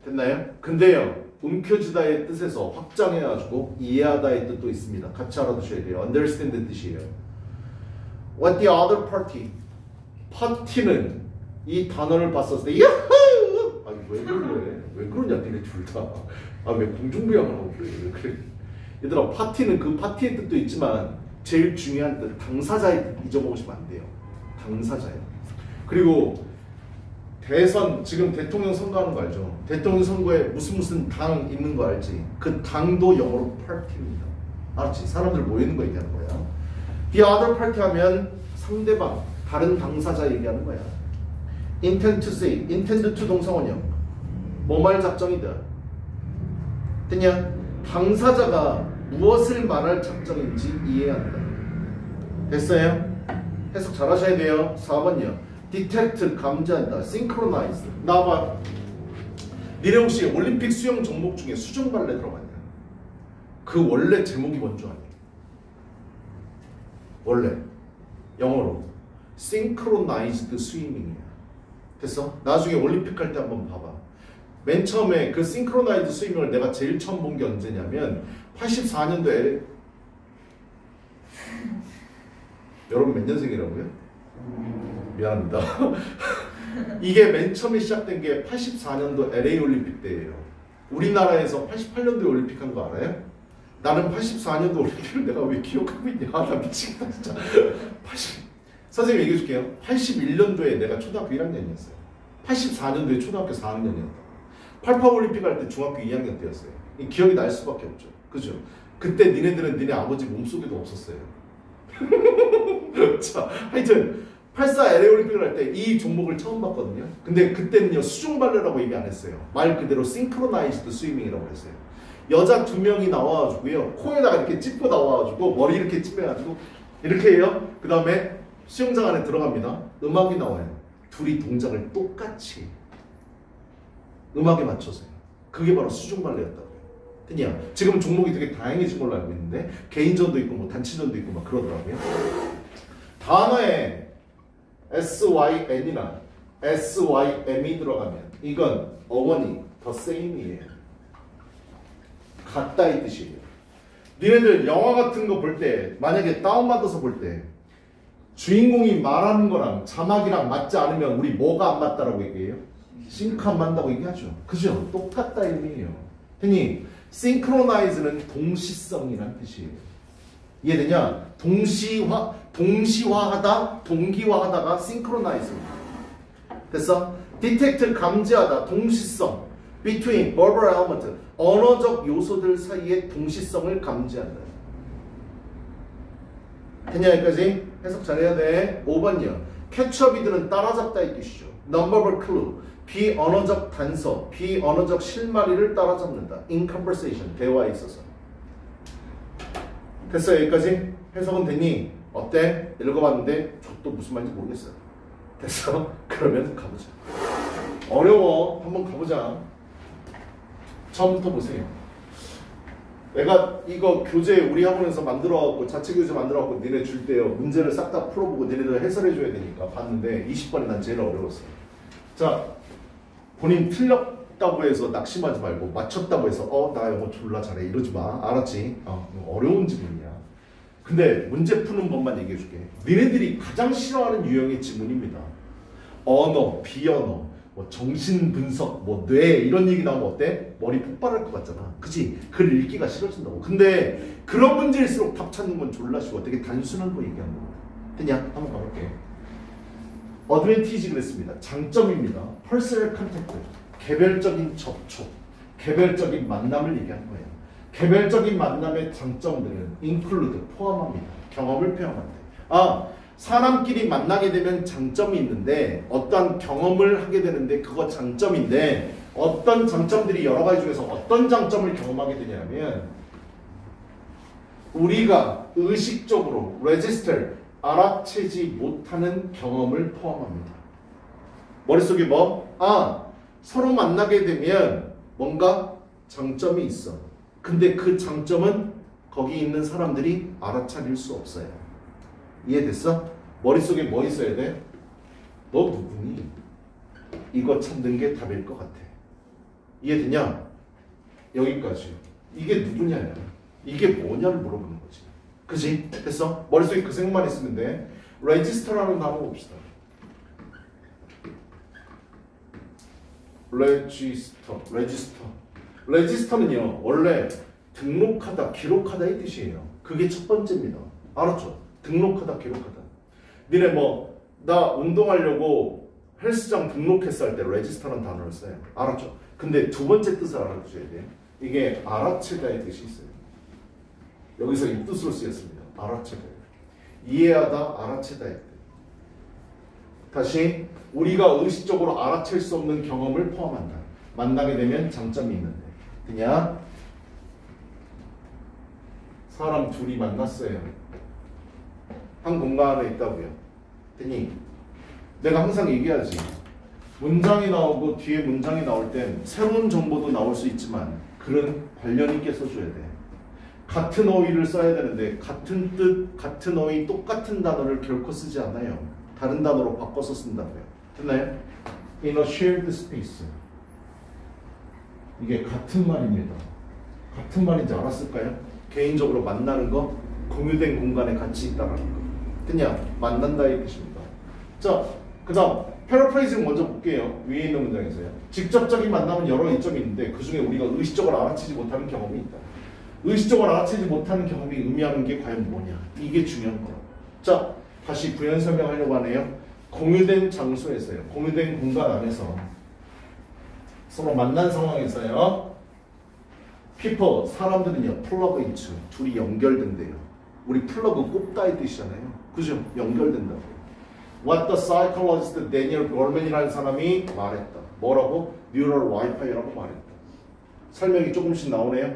됐나요? 근데요, 움켜쥐다의 뜻에서 확장해가지고 이해하다의 뜻도 있습니다. 같이 알아두셔야 돼요. understand의 뜻이에요. What the other party, party는 이 단어를 봤었을 때 야호! 아니 왜 그래? 왜 그러냐 니네 둘 다. 아 왜 공중부양을 하고 그래? 왜 그래? 얘들아 파티는 그 파티의 뜻도 있지만 제일 중요한 뜻 당사자의 뜻 잊어먹으시면 안 돼요. 당사자예요. 그리고 대선 지금 대통령 선거하는 거 알죠? 대통령 선거에 무슨 당 있는 거 알지? 그 당도 영어로 파티입니다. 알았지? 사람들 모이는 거 얘기하는 거야. The other party 하면 상대방, 다른 당사자 얘기하는 거야. Intend to say, intend to 동사원형. 뭐말 작정이다. 됐냐? 당사자가 무엇을 말할 작정인지 이해한다. 됐어요? 해석 잘 하셔야 돼요. 4번요. Detect, 감지한다. Synchronize. 나와봐. 니네 혹시 올림픽 수영 종목 중에 수중 발레 들어봤냐? 그 원래 제목이 뭔지 아니? 원래 영어로 Synchronized Swimming이야. 됐어? 나중에 올림픽 할 때 한번 봐봐. 맨 처음에 그 Synchronized Swimming을 내가 제일 처음 본 게 언제냐면 84년도에 여러분 몇 년생이라고요? 미안합니다. 이게 맨 처음에 시작된 게 84년도 LA 올림픽 때예요. 우리나라에서 88년도에 올림픽 한 거 알아요? 나는 84년도 올림픽을 내가 왜 기억하고 있냐? 아, 나 미치겠다 진짜. 선생님 얘기해 줄게요. 81년도에 내가 초등학교 1학년이었어요. 84년도에 초등학교 4학년이었다. 88 올림픽 할 때 중학교 2학년 때였어요. 기억이 날 수밖에 없죠. 그죠? 그때 니네들은 니네 아버지 몸속에도 없었어요. 자, 하여튼 84 LA 올림픽을 할 때 이 종목을 처음 봤거든요. 근데 그때는요 수중 발레라고 얘기 안 했어요. 말 그대로 싱크로나이즈드 스위밍이라고 했어요. 여자 2명이 나와가지고요 코에다가 이렇게 찝고 나와가지고 머리 이렇게 찝해가지고 이렇게 해요. 그 다음에 수영장 안에 들어갑니다. 음악이 나와요. 둘이 동작을 똑같이 음악에 맞춰서요. 그게 바로 수중 발레였다고요. 됐냐? 지금 종목이 되게 다양해진 걸로 알고 있는데 개인전도 있고 뭐 단체전도 있고 막 그러더라고요. 단어에 syn이나 sym이 들어가면 이건 어원이 the same이에요. 같다 이 뜻이에요. 니네들 영화 같은 거 볼 때 만약에 다운받아서 볼 때 주인공이 말하는 거랑 자막이랑 맞지 않으면 우리 뭐가 안 맞다라고 얘기해요? 싱크 안 맞다고 얘기하죠. 그죠? 똑같다 의미예요. 흔히 synchronize는 동시성이란 뜻이에요. 이해되냐? 동시화하다, 동기화하다가 synchronize. 됐어? detect, 감지하다, 동시성. between verbal element, 언어적 요소들 사이의 동시성을 감지한다. 됐냐 여기까지? 해석 잘해야 돼. 5번이요. 캐치업이들은 따라잡다의 뜻이죠. nonverbal clue, 비언어적 단서, 비언어적 실마리를 따라잡는다. in conversation, 대화에 있어서. 됐어? 여기까지? 해석은 됐니? 어때? 읽어봤는데 저도 무슨 말인지 모르겠어요. 됐어? 그러면 가보자. 어려워. 한번 가보자. 처음부터 보세요. 내가 이거 교재 우리 학원에서 만들어갖고 자체 교재 만들어갖고 니네 줄 때요 문제를 싹 다 풀어보고 니네들 해설해줘야 되니까 봤는데 20번이 난 제일 어려웠어. 자, 본인 틀렸다고 해서 낙심하지 말고 맞췄다고 해서 나 영어 졸라 잘해 이러지 마. 알았지? 어려운 지문이야. 근데 문제 푸는 법만 얘기해줄게. 니네들이 가장 싫어하는 유형의 지문입니다. 언어, 비언어, 뭐 정신분석, 뭐 뇌 이런 얘기 나오면 어때? 머리 폭발할 것 같잖아. 그치? 글 읽기가 싫어진다고. 근데 그런 문제일수록 답 찾는 건 졸라 쉬워. 되게 단순한 거 얘기하는 거야. 됐냐? 한번 가볼게. 어드밴티지 그랬습니다. 장점입니다. Personal contact, 개별적인 접촉, 개별적인 만남을 얘기하는 거예요. 개별적인 만남의 장점들은 include, 포함합니다. 경험을 표현한대. 사람끼리 만나게 되면 장점이 있는데 어떤 경험을 하게 되는데 그거 장점인데 어떤 장점들이 여러 가지 중에서 어떤 장점을 경험하게 되냐면 우리가 의식적으로 register, 알아채지 못하는 경험을 포함합니다. 머릿속에 뭐? 서로 만나게 되면 뭔가 장점이 있어. 근데 그 장점은 거기 있는 사람들이 알아차릴 수 없어요. 이해됐어? 머릿속에 뭐 있어야 돼? 너 누구니? 이거 찾는 게 답일 것 같아. 이해되냐? 여기까지. 이게 누구냐야. 이게 뭐냐를 물어보는 거지. 그지? 됐어? 머릿속에 그 생각만 있으면 돼. 레지스터라는 단어 봅시다. 레지스터는요 원래 등록하다, 기록하다 이 뜻이에요. 그게 첫 번째입니다. 알았죠? 등록하다, 기록하다. 니네 나 운동하려고 헬스장 등록했어 할 때 레지스터라는 단어를 써요. 알았죠? 근데 두 번째 뜻을 알아두셔야 돼. 이게 알아채다의 뜻이 있어요. 여기서 이 뜻으로 쓰였습니다. 알아채다. 이해하다, 알아채다의 뜻. 다시 우리가 의식적으로 알아챌 수 없는 경험을 포함한다. 만나게 되면 장점이 있는데. 그냥 사람 둘이 만났어요. 한 공간 안에 있다고요. 되니 내가 항상 얘기하지. 문장이 나오고 뒤에 문장이 나올 땐 새로운 정보도 나올 수 있지만 글은 관련 있게 써줘야 돼. 같은 어휘를 써야 되는데 같은 뜻, 같은 어휘, 똑같은 단어를 결코 쓰지 않아요. 다른 단어로 바꿔서 쓴다고요. 됐나요? In a shared space. 이게 같은 말입니다. 같은 말인지 알았을까요? 개인적으로 만나는 거, 공유된 공간에 같이 있다라는 거. 그냥 만난다의 뜻입니다. 자, 그 다음 패러프레이징 먼저 볼게요. 위에 있는 문장에서요. 직접적인 만남은 여러 이점이 있는데 그 중에 우리가 의식적으로 알아채지 못하는 경험이 있다. 의식적으로 알아채지 못하는 경험이 의미하는 게 과연 뭐냐. 이게 중요한 거예요. 자, 다시 부연 설명하려고 하네요. 공유된 장소에서요. 공유된 공간 안에서 서로 만난 상황에서요. people, 사람들은요. 플러그 인투, 둘이 연결된대요. 우리 플러그 꼽다의 뜻이잖아요. 그죠? 연결된다고. What the psychologist Daniel Goleman이라는 사람이 말했다. 뭐라고? Neural Wi-Fi라고 말했다. 설명이 조금씩 나오네요.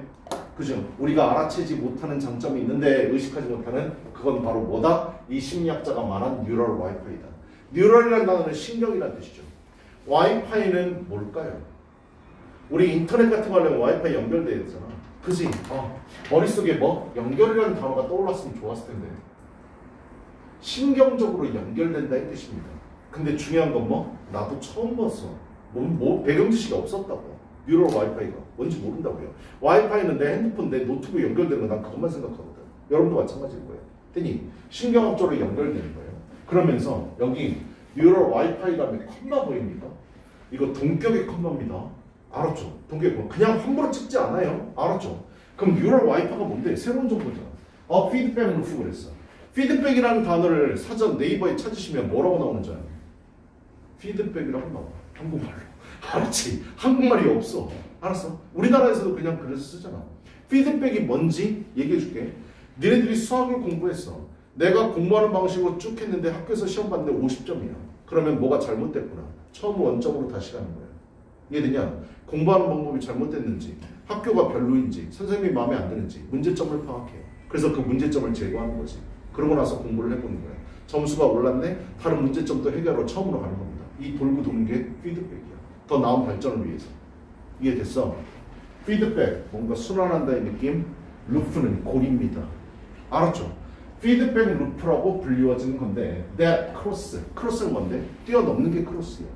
그죠? 우리가 알아채지 못하는 장점이 있는데 의식하지 못하는 그건 바로 뭐다? 이 심리학자가 말한 Neural Wi-Fi다. Neural이라는 단어는 신경이라는 뜻이죠. Wi-Fi는 뭘까요? 우리 인터넷 같은 거 하려면 와이파이 연결돼야 되잖아. 그지? 머릿속에 뭐? 연결이라는 단어가 떠올랐으면 좋았을 텐데. 신경적으로 연결된다 이 뜻입니다. 근데 중요한 건 뭐? 나도 처음 봤어. 배경 지식이 없었다고. 뉴럴 와이파이가 뭔지 모른다고요. 와이파이는 내 핸드폰, 내 노트북에 연결되는 거 난 그것만 생각하거든. 여러분도 마찬가지일 거예요. 되니 신경학적으로 연결되는 거예요. 그러면서 여기 뉴럴 와이파이 다음에 컴마 보입니까? 이거 동격의 컴마입니다. 알았죠? 동격 그냥 함부로 찍지 않아요. 알았죠? 그럼 뉴럴 와이파이가 뭔데? 새로운 정보잖아. 피드백 루프 그랬어. 피드백이라는 단어를 사전 네이버에 찾으시면 뭐라고 나오는지 알아요? 피드백이라고 나와. 한국말로. 알았지? 한국말이 없어. 알았어? 우리나라에서도 그냥 그래서 쓰잖아. 피드백이 뭔지 얘기해 줄게. 니네들이 수학을 공부했어. 내가 공부하는 방식으로 쭉 했는데 학교에서 시험 봤는데 50점이야. 그러면 뭐가 잘못됐구나. 처음 원점으로 다시 가는 거예요. 이해되냐? 공부하는 방법이 잘못됐는지, 학교가 별로인지, 선생님이 마음에 안 드는지 문제점을 파악해요. 그래서 그 문제점을 제거하는 거지. 그러고 나서 공부를 해보는 거예요. 점수가 올랐네? 다른 문제점도 해결하러 처음으로 가는 겁니다. 이 돌고 도는 게 피드백이야. 더 나은 발전을 위해서. 이해됐어? 피드백, 뭔가 순환한다의 느낌. 루프는 고리입니다. 알았죠? 피드백 루프라고 불리워지는 건데 that cross, 크로스는 뭔데? 뛰어넘는 게 크로스야.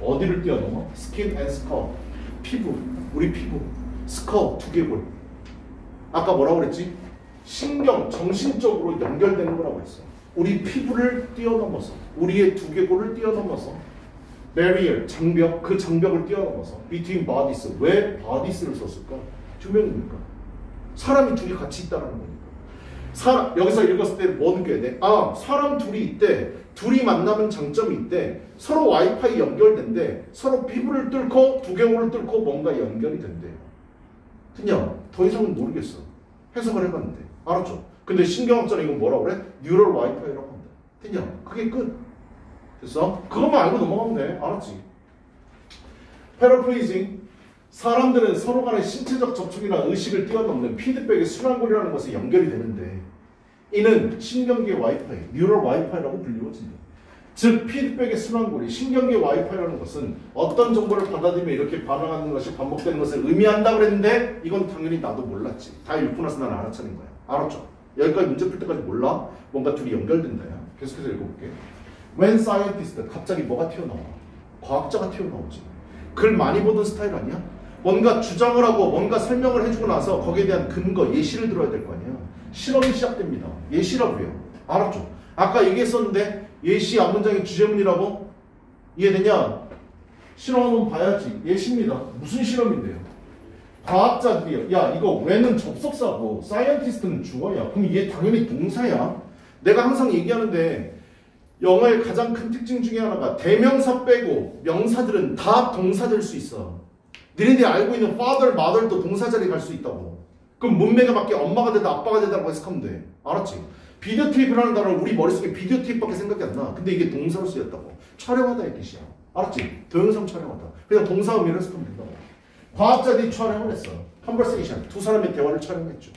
어디를 뛰어넘어? skin and skull, 피부, 우리 피부, skull, 두개골. 아까 뭐라고 그랬지? 신경, 정신적으로 연결되는 거라고 했어. 우리 피부를 뛰어넘어서, 우리의 두개골을 뛰어넘어서 barrier, 장벽, 그 장벽을 뛰어넘어서 between bodies. 왜 bodies를 썼을까? 두 명이니까. 사람이 둘이 같이 있다는 거니까. 여기서 읽었을 때 뭐 느껴야 돼? 아, 사람 둘이 있대. 둘이 만나면 장점이 있대. 서로 와이파이 연결된대. 서로 피부를 뚫고 두개골을 뚫고 뭔가 연결이 된대. 그냥 더 이상은 모르겠어. 해석을 해봤는데. 알았죠? 근데 신경학자는 이거 뭐라고 그래? 뉴럴 와이파이라고 한다. 그냥 그게 끝. 됐어? 그것만 알고 넘어가면 돼. 알았지? 패러프레이징. 사람들은 서로 간의 신체적 접촉이나 의식을 뛰어넘는 피드백의 순환고리라는 것에 연결이 되는데 이는 신경계 와이파이, 뉴럴 와이파이라고 불리워진다. 즉 피드백의 순환고리, 신경계 와이파이라는 것은 어떤 정보를 받아들이며 이렇게 반응하는 것이 반복되는 것을 의미한다고 그랬는데 이건 당연히 나도 몰랐지. 다 읽고 나서 난 알아차린 거야. 알았죠? 여기까지 문제 풀 때까지 몰라? 뭔가 둘이 연결된다. 야. 계속해서 읽어볼게. When scientist, 갑자기 뭐가 튀어나와? 과학자가 튀어나오지. 글 많이 보던 스타일 아니야? 뭔가 주장을 하고 뭔가 설명을 해주고 나서 거기에 대한 근거, 예시를 들어야 될 거 아니야. 실험이 시작됩니다. 예시라고요. 알았죠? 아까 얘기했었는데 예시 앞문장이 주제문이라고? 이해되냐? 실험 한번 봐야지. 예시입니다. 무슨 실험인데요? 과학자들이요. 야, 이거 when은 접속사고 scientist는 주어야. 그럼 얘 당연히 동사야. 내가 항상 얘기하는데 영어의 가장 큰 특징 중에 하나가 대명사 빼고 명사들은 다 동사 될 수 있어. 너희들이 알고 있는 father, mother도 동사 자리에 갈 수 있다고. 그럼 문맥에 맞게 엄마가 되다 아빠가 되다라고 해석하면 돼. 알았지? 비디오 테이프라는 단어는 우리 머릿속에 비디오 테이프밖에 생각이 안 나. 근데 이게 동사로 쓰였다고. 촬영하다의 뜻이야. 알았지? 동영상 촬영하다. 그냥 동사 의미를 해석하면 된다고. 과학자들이 촬영을 했어. conversation. 두 사람의 대화를 촬영했죠.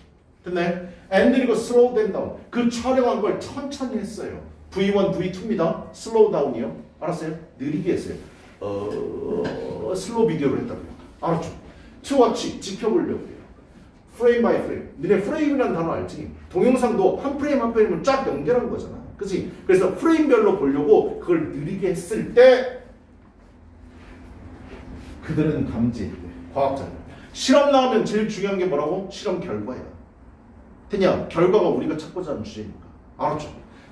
됐네? and 그리고 slow them down. 그 촬영한 걸 천천히 했어요. V1, V2입니다. slow down이요. 알았어요? 느리게 했어요. 슬로우 비디오를 했다고요. 알았죠? to watch, 지켜보려고요. frame by frame. 너네 프레임이라는 단어 알지? 동영상도 한 프레임 한 프레임을 쫙 연결한 거잖아. 그치? 그래서 프레임별로 보려고 그걸 느리게 했을 때 그들은 감지했대. 과학자들. 실험 나오면 제일 중요한 게 뭐라고? 실험 결과야. 되냐? 결과가 우리가 찾고자 하는 주제니까. 알았죠?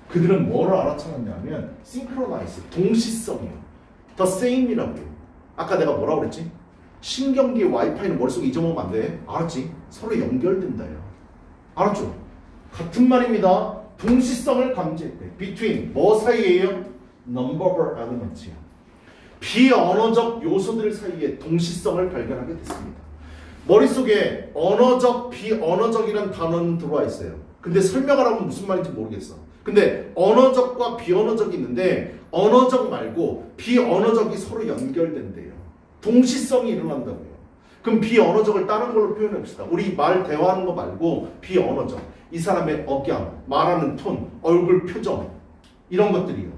그들은 뭐를 알아차렸냐면 synchronize, 동시성이요. the same이라고요. 아까 내가 뭐라고 그랬지? 신경계 와이파이는 머릿속에 잊어먹으면 안 돼. 알았지? 서로 연결된다요. 알았죠? 같은 말입니다. 동시성을 감지했대. between 뭐 사이에요? nonverbal elements요. 비언어적 요소들 사이에 동시성을 발견하게 됐습니다. 머릿속에 언어적, 비언어적이라는 단어는 들어와 있어요. 근데 설명을 하면 무슨 말인지 모르겠어. 근데 언어적과 비언어적이 있는데 언어적 말고 비언어적이 서로 연결된대요. 동시성이 일어난다고요. 그럼 비언어적을 다른 걸로 표현해 봅시다. 우리 말 대화하는 거 말고 비언어적. 이 사람의 억양, 말하는 톤, 얼굴 표정 이런 것들이요.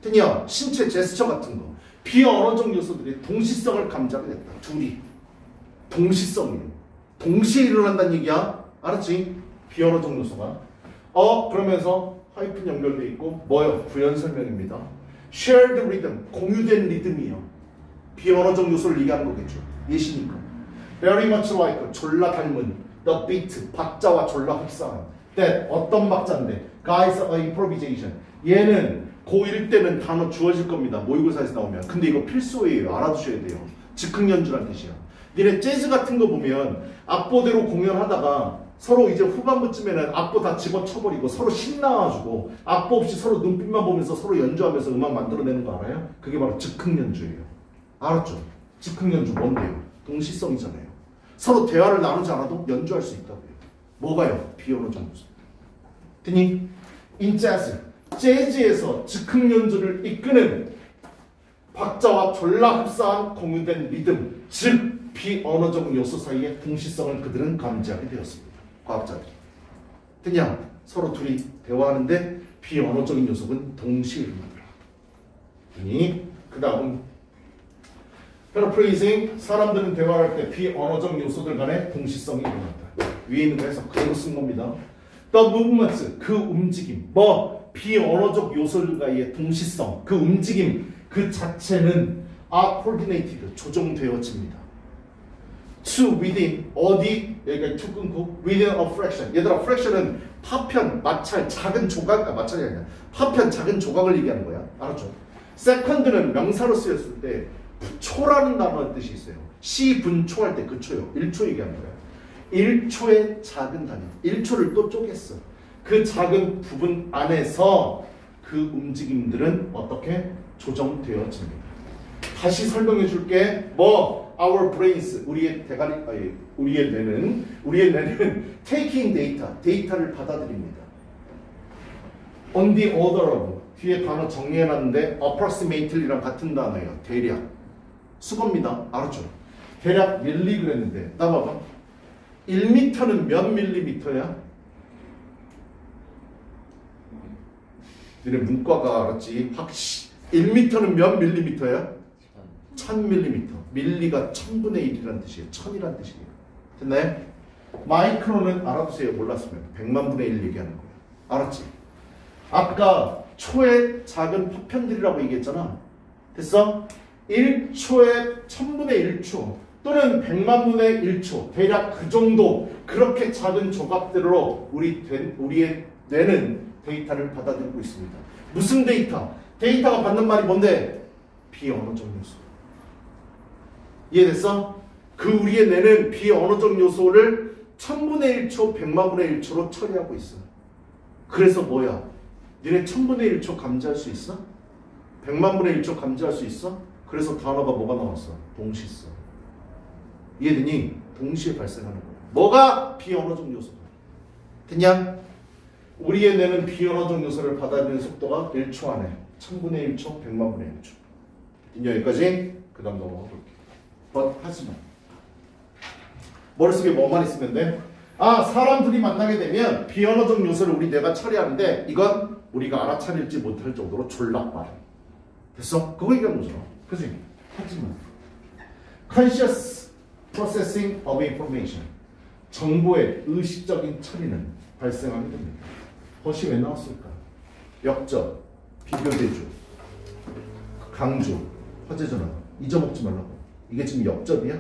특히나 신체 제스처 같은 거. 비언어적 요소들이 동시성을 감지하게 됐다. 둘이. 동시성이에요. 동시에 일어난다는 얘기야. 알았지? 비언어적 요소가. 그러면서 하이픈 연결돼 있고 뭐요? 부연 설명입니다. shared rhythm, 공유된 리듬이요. 비언어적 요소를 얘기하는 거겠죠. 예시니까. very much like, 졸라 닮은 the beat, 박자와 졸라 흡사한 that, 어떤 박자인데 guys improvisation. 얘는 고1 때는 단어 주어질 겁니다. 모의고사에서 나오면. 근데 이거 필수예요. 알아두셔야 돼요. 즉흥 연주라는 뜻이야. 니네 재즈 같은 거 보면 악보대로 공연하다가 서로 이제 후반부쯤에는 악보 다 집어쳐버리고 서로 신나가지고 악보 없이 서로 눈빛만 보면서 서로 연주하면서 음악 만들어내는 거 알아요? 그게 바로 즉흥 연주예요. 알았죠? 즉흥 연주 뭔데요? 동시성이잖아요. 서로 대화를 나누지 않아도 연주할 수 있다고요. 뭐가요? 비언어적 요소. 듣니? In jazz, 재즈에서 즉흥 연주를 이끄는 박자와 졸라 흡사한 공유된 리듬, 즉 비언어적 요소 사이의 동시성을 그들은 감지하게 되었습니다. 과학자들이. 그냥 서로 둘이 대화하는데 비언어적인 요소는 동시에 일어나더라. 그 다음 paraphrasing, 사람들은 대화할 때 비언어적 요소들 간의 동시성이 일어난다. 위에 있는 거 해서 그대로 쓴 겁니다. The movements, 그 움직임, 비언어적 요소들과의 동시성, 그 움직임 그 자체는 are coordinated, 조정되어집니다. To within, 어디? 여기가 to 끊고 within a fraction. 얘들아, fraction은 파편, 마찰, 작은 조각, 마찰이 아니야. 파편, 작은 조각을 얘기하는 거야. 알았죠? second는 명사로 쓰였을 때 초라는 단어의 뜻이 있어요. 시분초할 때 그 초요. 1초 얘기하는 거야. 1초의 작은 단위. 1초를 또 쪼갰어. 그 작은 부분 안에서 그 움직임들은 어떻게 조정되어집니다. 다시 설명해 줄게. our brains, 우리의 대가리, 우리의 뇌는 taking data, 데이터를 받아들입니다. on the order of, 뒤에 단어 정리해놨는데 approximately랑 같은 단어예요. 대략. 수거입니다. 알았죠? 대략 밀리 그랬는데 따봐봐. 1m는 몇 밀리미터야? 너네 문과가 알았지? 1m는 몇 밀리미터야? 1000밀리미터. 밀리가 1000분의 1이라는 뜻이에요. 1000이라는 뜻이에요. 됐나요? 마이크로는 알아두세요. 몰랐으면 100만 분의 1 얘기하는 거예요. 알았지? 아까 초의 작은 파편들이라고 얘기했잖아. 됐어? 1초에 1000분의 1초 또는 100만 분의 1초, 대략 그 정도, 그렇게 작은 조각들로 우리의 뇌는 데이터를 받아들이고 있습니다. 무슨 데이터? 데이터가 받는 말이 뭔데? 비언어적 요소. 이해됐어? 그 우리의 뇌는 비언어적 요소를 1000분의 1초, 100만 분의 1초로 처리하고 있어. 그래서 뭐야? 니네 1000분의 1초 감지할 수 있어? 100만 분의 1초 감지할 수 있어? 그래서 단어가 뭐가 나왔어? 동시성. 이해되니? 동시에 발생하는 거야. 뭐가? 비언어적 요소다. 됐냐? 우리의 뇌는 비언어적 요소를 받아들이는 속도가 1초 안에 1000분의 1초, 100만 분의 1초. 됐냐? 여기까지? 그 다음 넘어가 볼게. 하지만 머릿속에 뭐만 있으면 돼? 사람들이 만나게 되면 비언어적 요소를 우리 뇌가 처리하는데 이건 우리가 알아차릴지 못할 정도로 졸라 빠른. 됐어? 그거 얘기하는 거죠. 그치? 하지만 conscious processing of information, 정보의 의식적인 처리는 발생하게 됩니다. 것이 왜 나왔을까? 역적, 비교대조, 강조, 화제전환. 잊어먹지 말라고. 이게 지금 역접이야?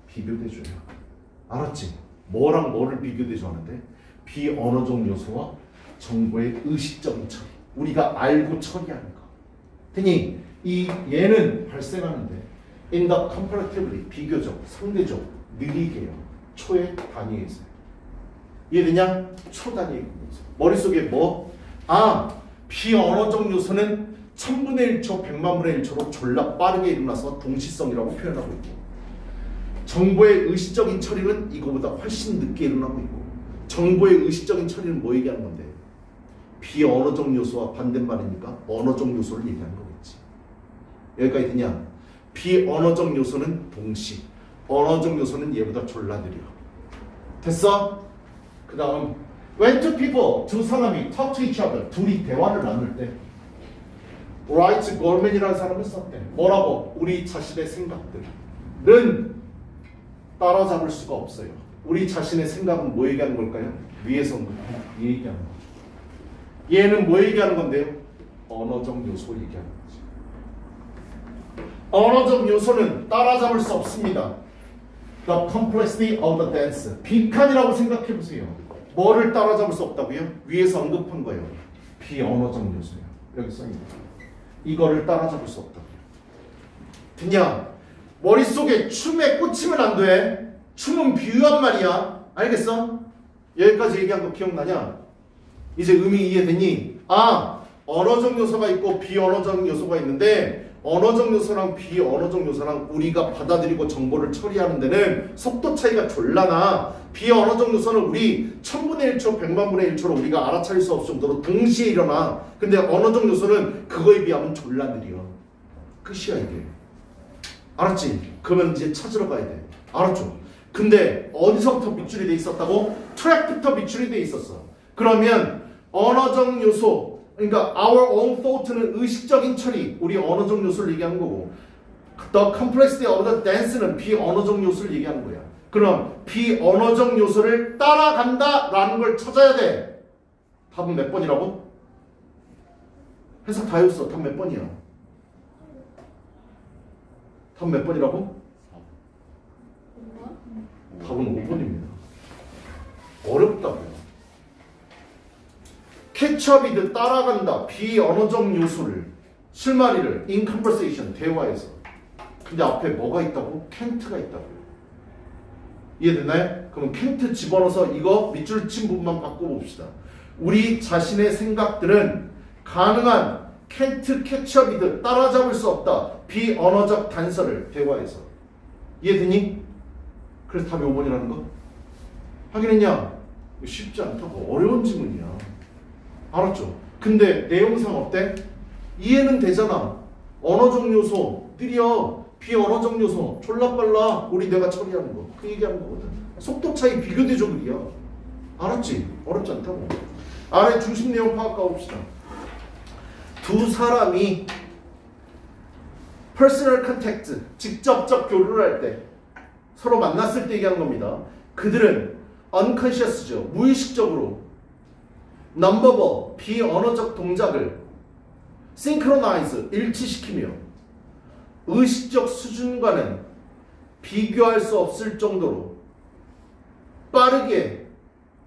비교대조야. 알았지? 뭐랑 뭐를 비교대조하는데? 비언어적 요소와 정보의 의식적인 처리. 우리가 알고 처리하는 거. 되니 얘는 발생하는데 in the comparatively, 비교적, 상대적, 느리게요. 초의 단위에서. 이해되냐? 초 단위의 구분에서. 머릿속에 뭐? 비언어적 요소는 1000분의 1초, 100만 분의 1초로 졸라 빠르게 일어나서 동시성이라고 표현하고 있고, 정보의 의식적인 처리는 이거보다 훨씬 늦게 일어나고 있고, 정보의 의식적인 처리는 뭐 얘기하는 건데? 비언어적 요소와 반대말이니까 언어적 요소를 얘기하는 거겠지. 여기까지 되냐? 비언어적 요소는 동시, 언어적 요소는 얘보다 졸라 느려. 됐어? 그 다음 when two people, 두 사람이 talk to each other, 둘이 대화를 나눌 때 Wright Gorman이라는 사람을 썼대. 뭐라고? 우리 자신의 생각들은 따라잡을 수가 없어요. 우리 자신의 생각은 뭐 얘기하는 걸까요? 위에서 이 얘기하는 거죠. 얘는 뭐 얘기하는 건데요? 언어적 요소 얘기하는 거지. 언어적 요소는 따라잡을 수 없습니다. The complexity of the dance. 빈칸이라고 생각해 보세요. 뭐를 따라잡을 수 없다고요? 위에서 언급한 거예요. 비언어적 요소예요. 여기 써있는 이거를 따라잡을 수 없다고요. 그냥 머릿속에 춤에 꽂히면 안 돼. 춤은 비유한 말이야. 알겠어? 여기까지 얘기한 거 기억나냐? 이제 의미 이해되니? 언어적 요소가 있고 비언어적 요소가 있는데, 언어적 요소랑 비언어적 요소랑 우리가 받아들이고 정보를 처리하는 데는 속도 차이가 졸라나. 비언어적 요소는 우리 1000분의 1초, 100만 분의 1초로 우리가 알아차릴 수 없을 정도로 동시에 일어나. 근데 언어적 요소는 그거에 비하면 졸라 느려. 끝이야 이게. 알았지? 그러면 이제 찾으러 가야 돼. 알았죠? 근데 어디서부터 밑줄이 돼 있었다고? 트랙부터 밑줄이 돼 있었어. 그러면 언어적 요소, 그러니까 our own thought는 의식적인 처리, 우리 언어적 요소를 얘기하는 거고, the complexity of the dance는 비언어적 요소를 얘기하는 거야. 그럼 비언어적 요소를 따라간다라는 걸 찾아야 돼. 답은 몇 번이라고? 해석 다 해줬어. 답 몇 번이야? 답 몇 번이라고? 답은 5번입니다. 어렵다고요. 캐치업이듯 따라간다. 비언어적 요소를, 실마리를 in conversation, 대화에서. 근데 앞에 뭐가 있다고? 캔트가 있다고요. 이해됐나요? 그럼 캔트 집어넣어서 이거 밑줄 친 부분만 바꿔봅시다. 우리 자신의 생각들은 가능한 캔트 캐치업이듯 따라잡을 수 없다. 비언어적 단서를 대화에서. 이해되니? 그래서 답이 5번이라는 거? 확인했냐? 쉽지 않다고. 어려운 지문이야. 알았죠? 근데 내용상 어때? 이해는 되잖아. 언어적 요소 느려. 비언어적 요소 졸라 빨라. 우리 내가 처리하는 거. 그 얘기하는 거거든. 속도 차이 비교대적 느려. 알았지? 어렵지 않다고. 아래 중심 내용 파악 가봅시다. 두 사람이 personal contact, 직접적 교류를 할 때, 서로 만났을 때 얘기하는 겁니다. 그들은 unconscious죠. 무의식적으로 non-verbal, 비언어적 동작을 synchronize, 일치시키며 의식적 수준과는 비교할 수 없을 정도로 빠르게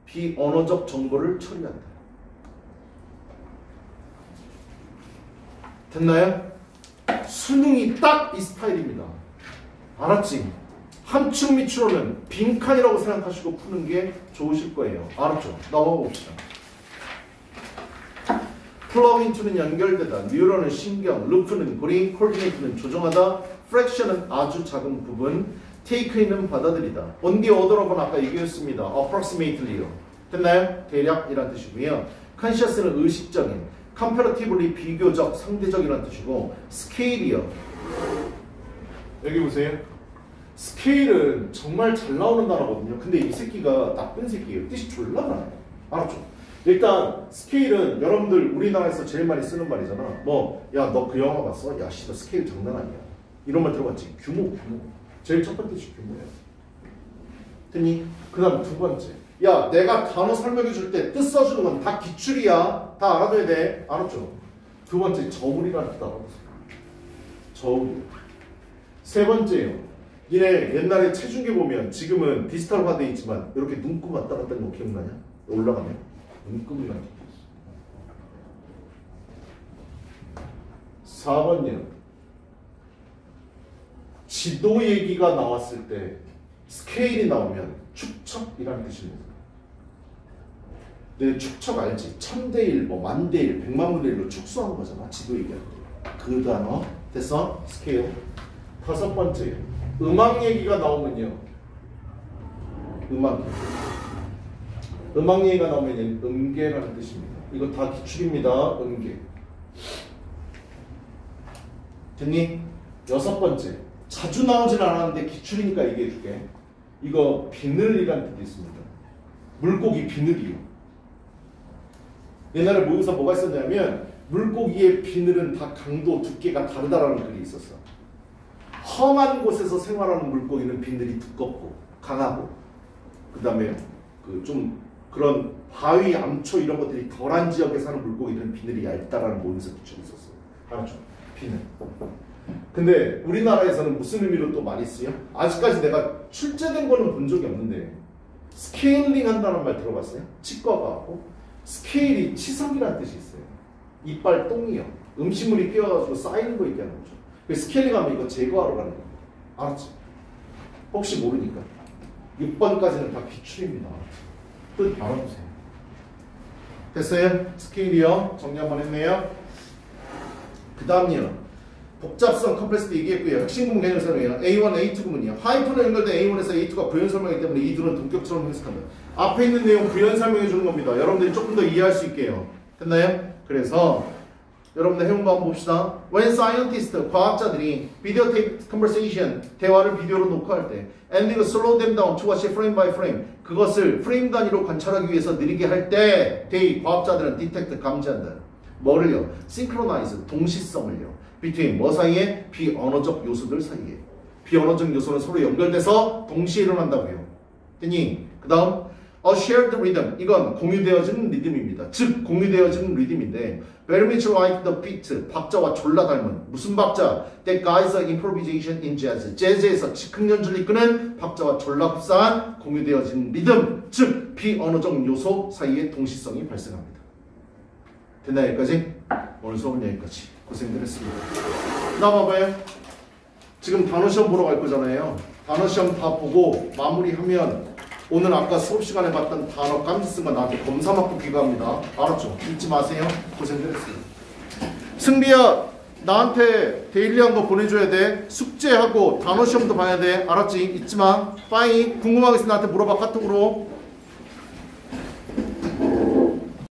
비언어적 정보를 처리한다. 됐나요? 수능이 딱 이 스타일입니다. 알았지? 함축 밑으로는 빈칸이라고 생각하시고 푸는 게 좋으실 거예요. 알았죠? 넘어가 봅시다. 플러그 인투는 연결되다, 뉴런은 신경, 루프는 고리, 코디네이트는 조정하다, 프랙션은 아주 작은 부분, 테이크인은 받아들이다. On the order of는 아까 얘기했습니다. approximately요. 됐나요? 대략이란 뜻이고요. conscious는 의식적인, comparatively 비교적, 상대적이란 뜻이고, scale이요. 여기 보세요. 스케일은 정말 잘 나오는 단어거든요. 근데 이 새끼가 나쁜 새끼예요. 뜻이 졸라 많아요. 알았죠? 일단 스케일은 여러분들 우리나라에서 제일 많이 쓰는 말이잖아. 뭐, 야, 너 그 영화 봤어? 야, 씨, 너 스케일 장난 아니야. 이런 말 들어봤지? 규모. 제일 첫 번째 뜻이 규모예요. 됐니? 그 다음 두 번째. 야, 내가 단어 설명해 줄 때 뜻 써주는 건 다 기출이야. 다 알아둬야 돼. 알았죠? 두 번째, 저울이라는 뜻 알아보세요. 저울. 세 번째요. 얘네 옛날에 체중계 보면 지금은 디지털화 돼 있지만 이렇게 눈금 왔다 갔다 하는 거 기억나냐? 올라가네. 눈금이라는 게 있어. 4번이요. 지도 얘기가 나왔을 때 스케일이 나오면 축척이라는 뜻입니다. 내 축척 알지? 1000대1, 뭐 10,000대1, 100만분의 1로 축소한 거잖아. 지도 얘기할 때. 그 단어 됐어? 스케일. 다섯 번째요. 음악 얘기가 나오면요. 음악 얘기가 나오면 음계라는 뜻입니다. 이거 다 기출입니다. 음계. 됐니? 여섯 번째. 자주 나오진 않았는데 기출이니까 얘기해줄게. 이거 비늘이라는 뜻이 있습니다. 물고기 비늘이요. 옛날에 모의고사 뭐가 있었냐면 물고기의 비늘은 다 강도, 두께가 다르다라는 글이 있었어. 험한 곳에서 생활하는 물고기는 비늘이 두껍고 강하고, 그 다음에 그 좀 그런 바위, 암초 이런 것들이 덜한 지역에 사는 물고기들은 비늘이 얇다라는 모의고사 기출이 있었어요. 알았죠? 비늘. 근데 우리나라에서는 무슨 의미로 또 많이 쓰여? 아직까지 내가 출제된 거는 본 적이 없는데 스케일링 한다는 말 들어봤어요? 치과가 하고 스케일이 치석이라는 뜻이 있어요. 이빨 똥이요. 음식물이 끼어가지고 쌓이는 거 얘기하는 거죠. 스케일링하면 이거 제거하러 가는 겁니다. 알았지? 혹시 모르니까 6번까지는 다 기출입니다. 뜻 알아보세요. 됐어요? 스케일이요. 정리 한번 했네요. 그 다음이요. 복잡성 컴플렉스도 얘기했고요. 핵심 구문 개념 설명이에요. A1, A2 구문이요. 하이픈에 연결된 A1에서 A2가 부연 설명이기 때문에 이 둘은 동격처럼 해석합니다. 앞에 있는 내용 부연 설명해 주는 겁니다. 여러분들이 조금 더 이해할 수 있게요. 됐나요? 그래서 여러분들 해온 거 한번 봅시다. When scientists, 과학자들이 videotape conversation, 대화를 비디오로 녹화할 때 and they slow them down to watch frame by frame, 그것을 프레임 단위로 관찰하기 위해서 느리게 할 때 they, 과학자들은 detect, 감지한다. 뭐를요? synchronize, 동시성을요. between, 뭐 사이에? 비언어적 요소들 사이에. 비언어적 요소는 서로 연결돼서 동시에 일어난다고요. 됐니? 그 다음 A shared rhythm, 이건 공유되어지는 리듬입니다. 즉 공유되어지는 리듬인데 very much like the beat, 박자와 졸라 닮은 무슨 박자? That guides the improvisation in jazz, 재즈에서 즉흥 연주를 이끄는 박자와 졸라 흡사한 공유되어지는 리듬, 즉 비언어적 요소 사이의 동시성이 발생합니다. 됐나 여기까지? 오늘 수업은 여기까지. 고생들 했습니다. 나와봐요. 지금 단어 시험 보러 갈 거잖아요. 단어 시험 다 보고 마무리하면 오늘 아까 수업 시간에 봤던 단어 깜지 쓴 거 나한테 검사 맞고 귀가합니다. 알았죠? 잊지 마세요. 고생들 했습니다. 승비야, 나한테 데일리한 거 보내줘야 돼. 숙제하고 단어 시험도 봐야 돼. 알았지? 잊지 마. 빠이. 궁금한 거 있으면 나한테 물어봐. 카톡으로.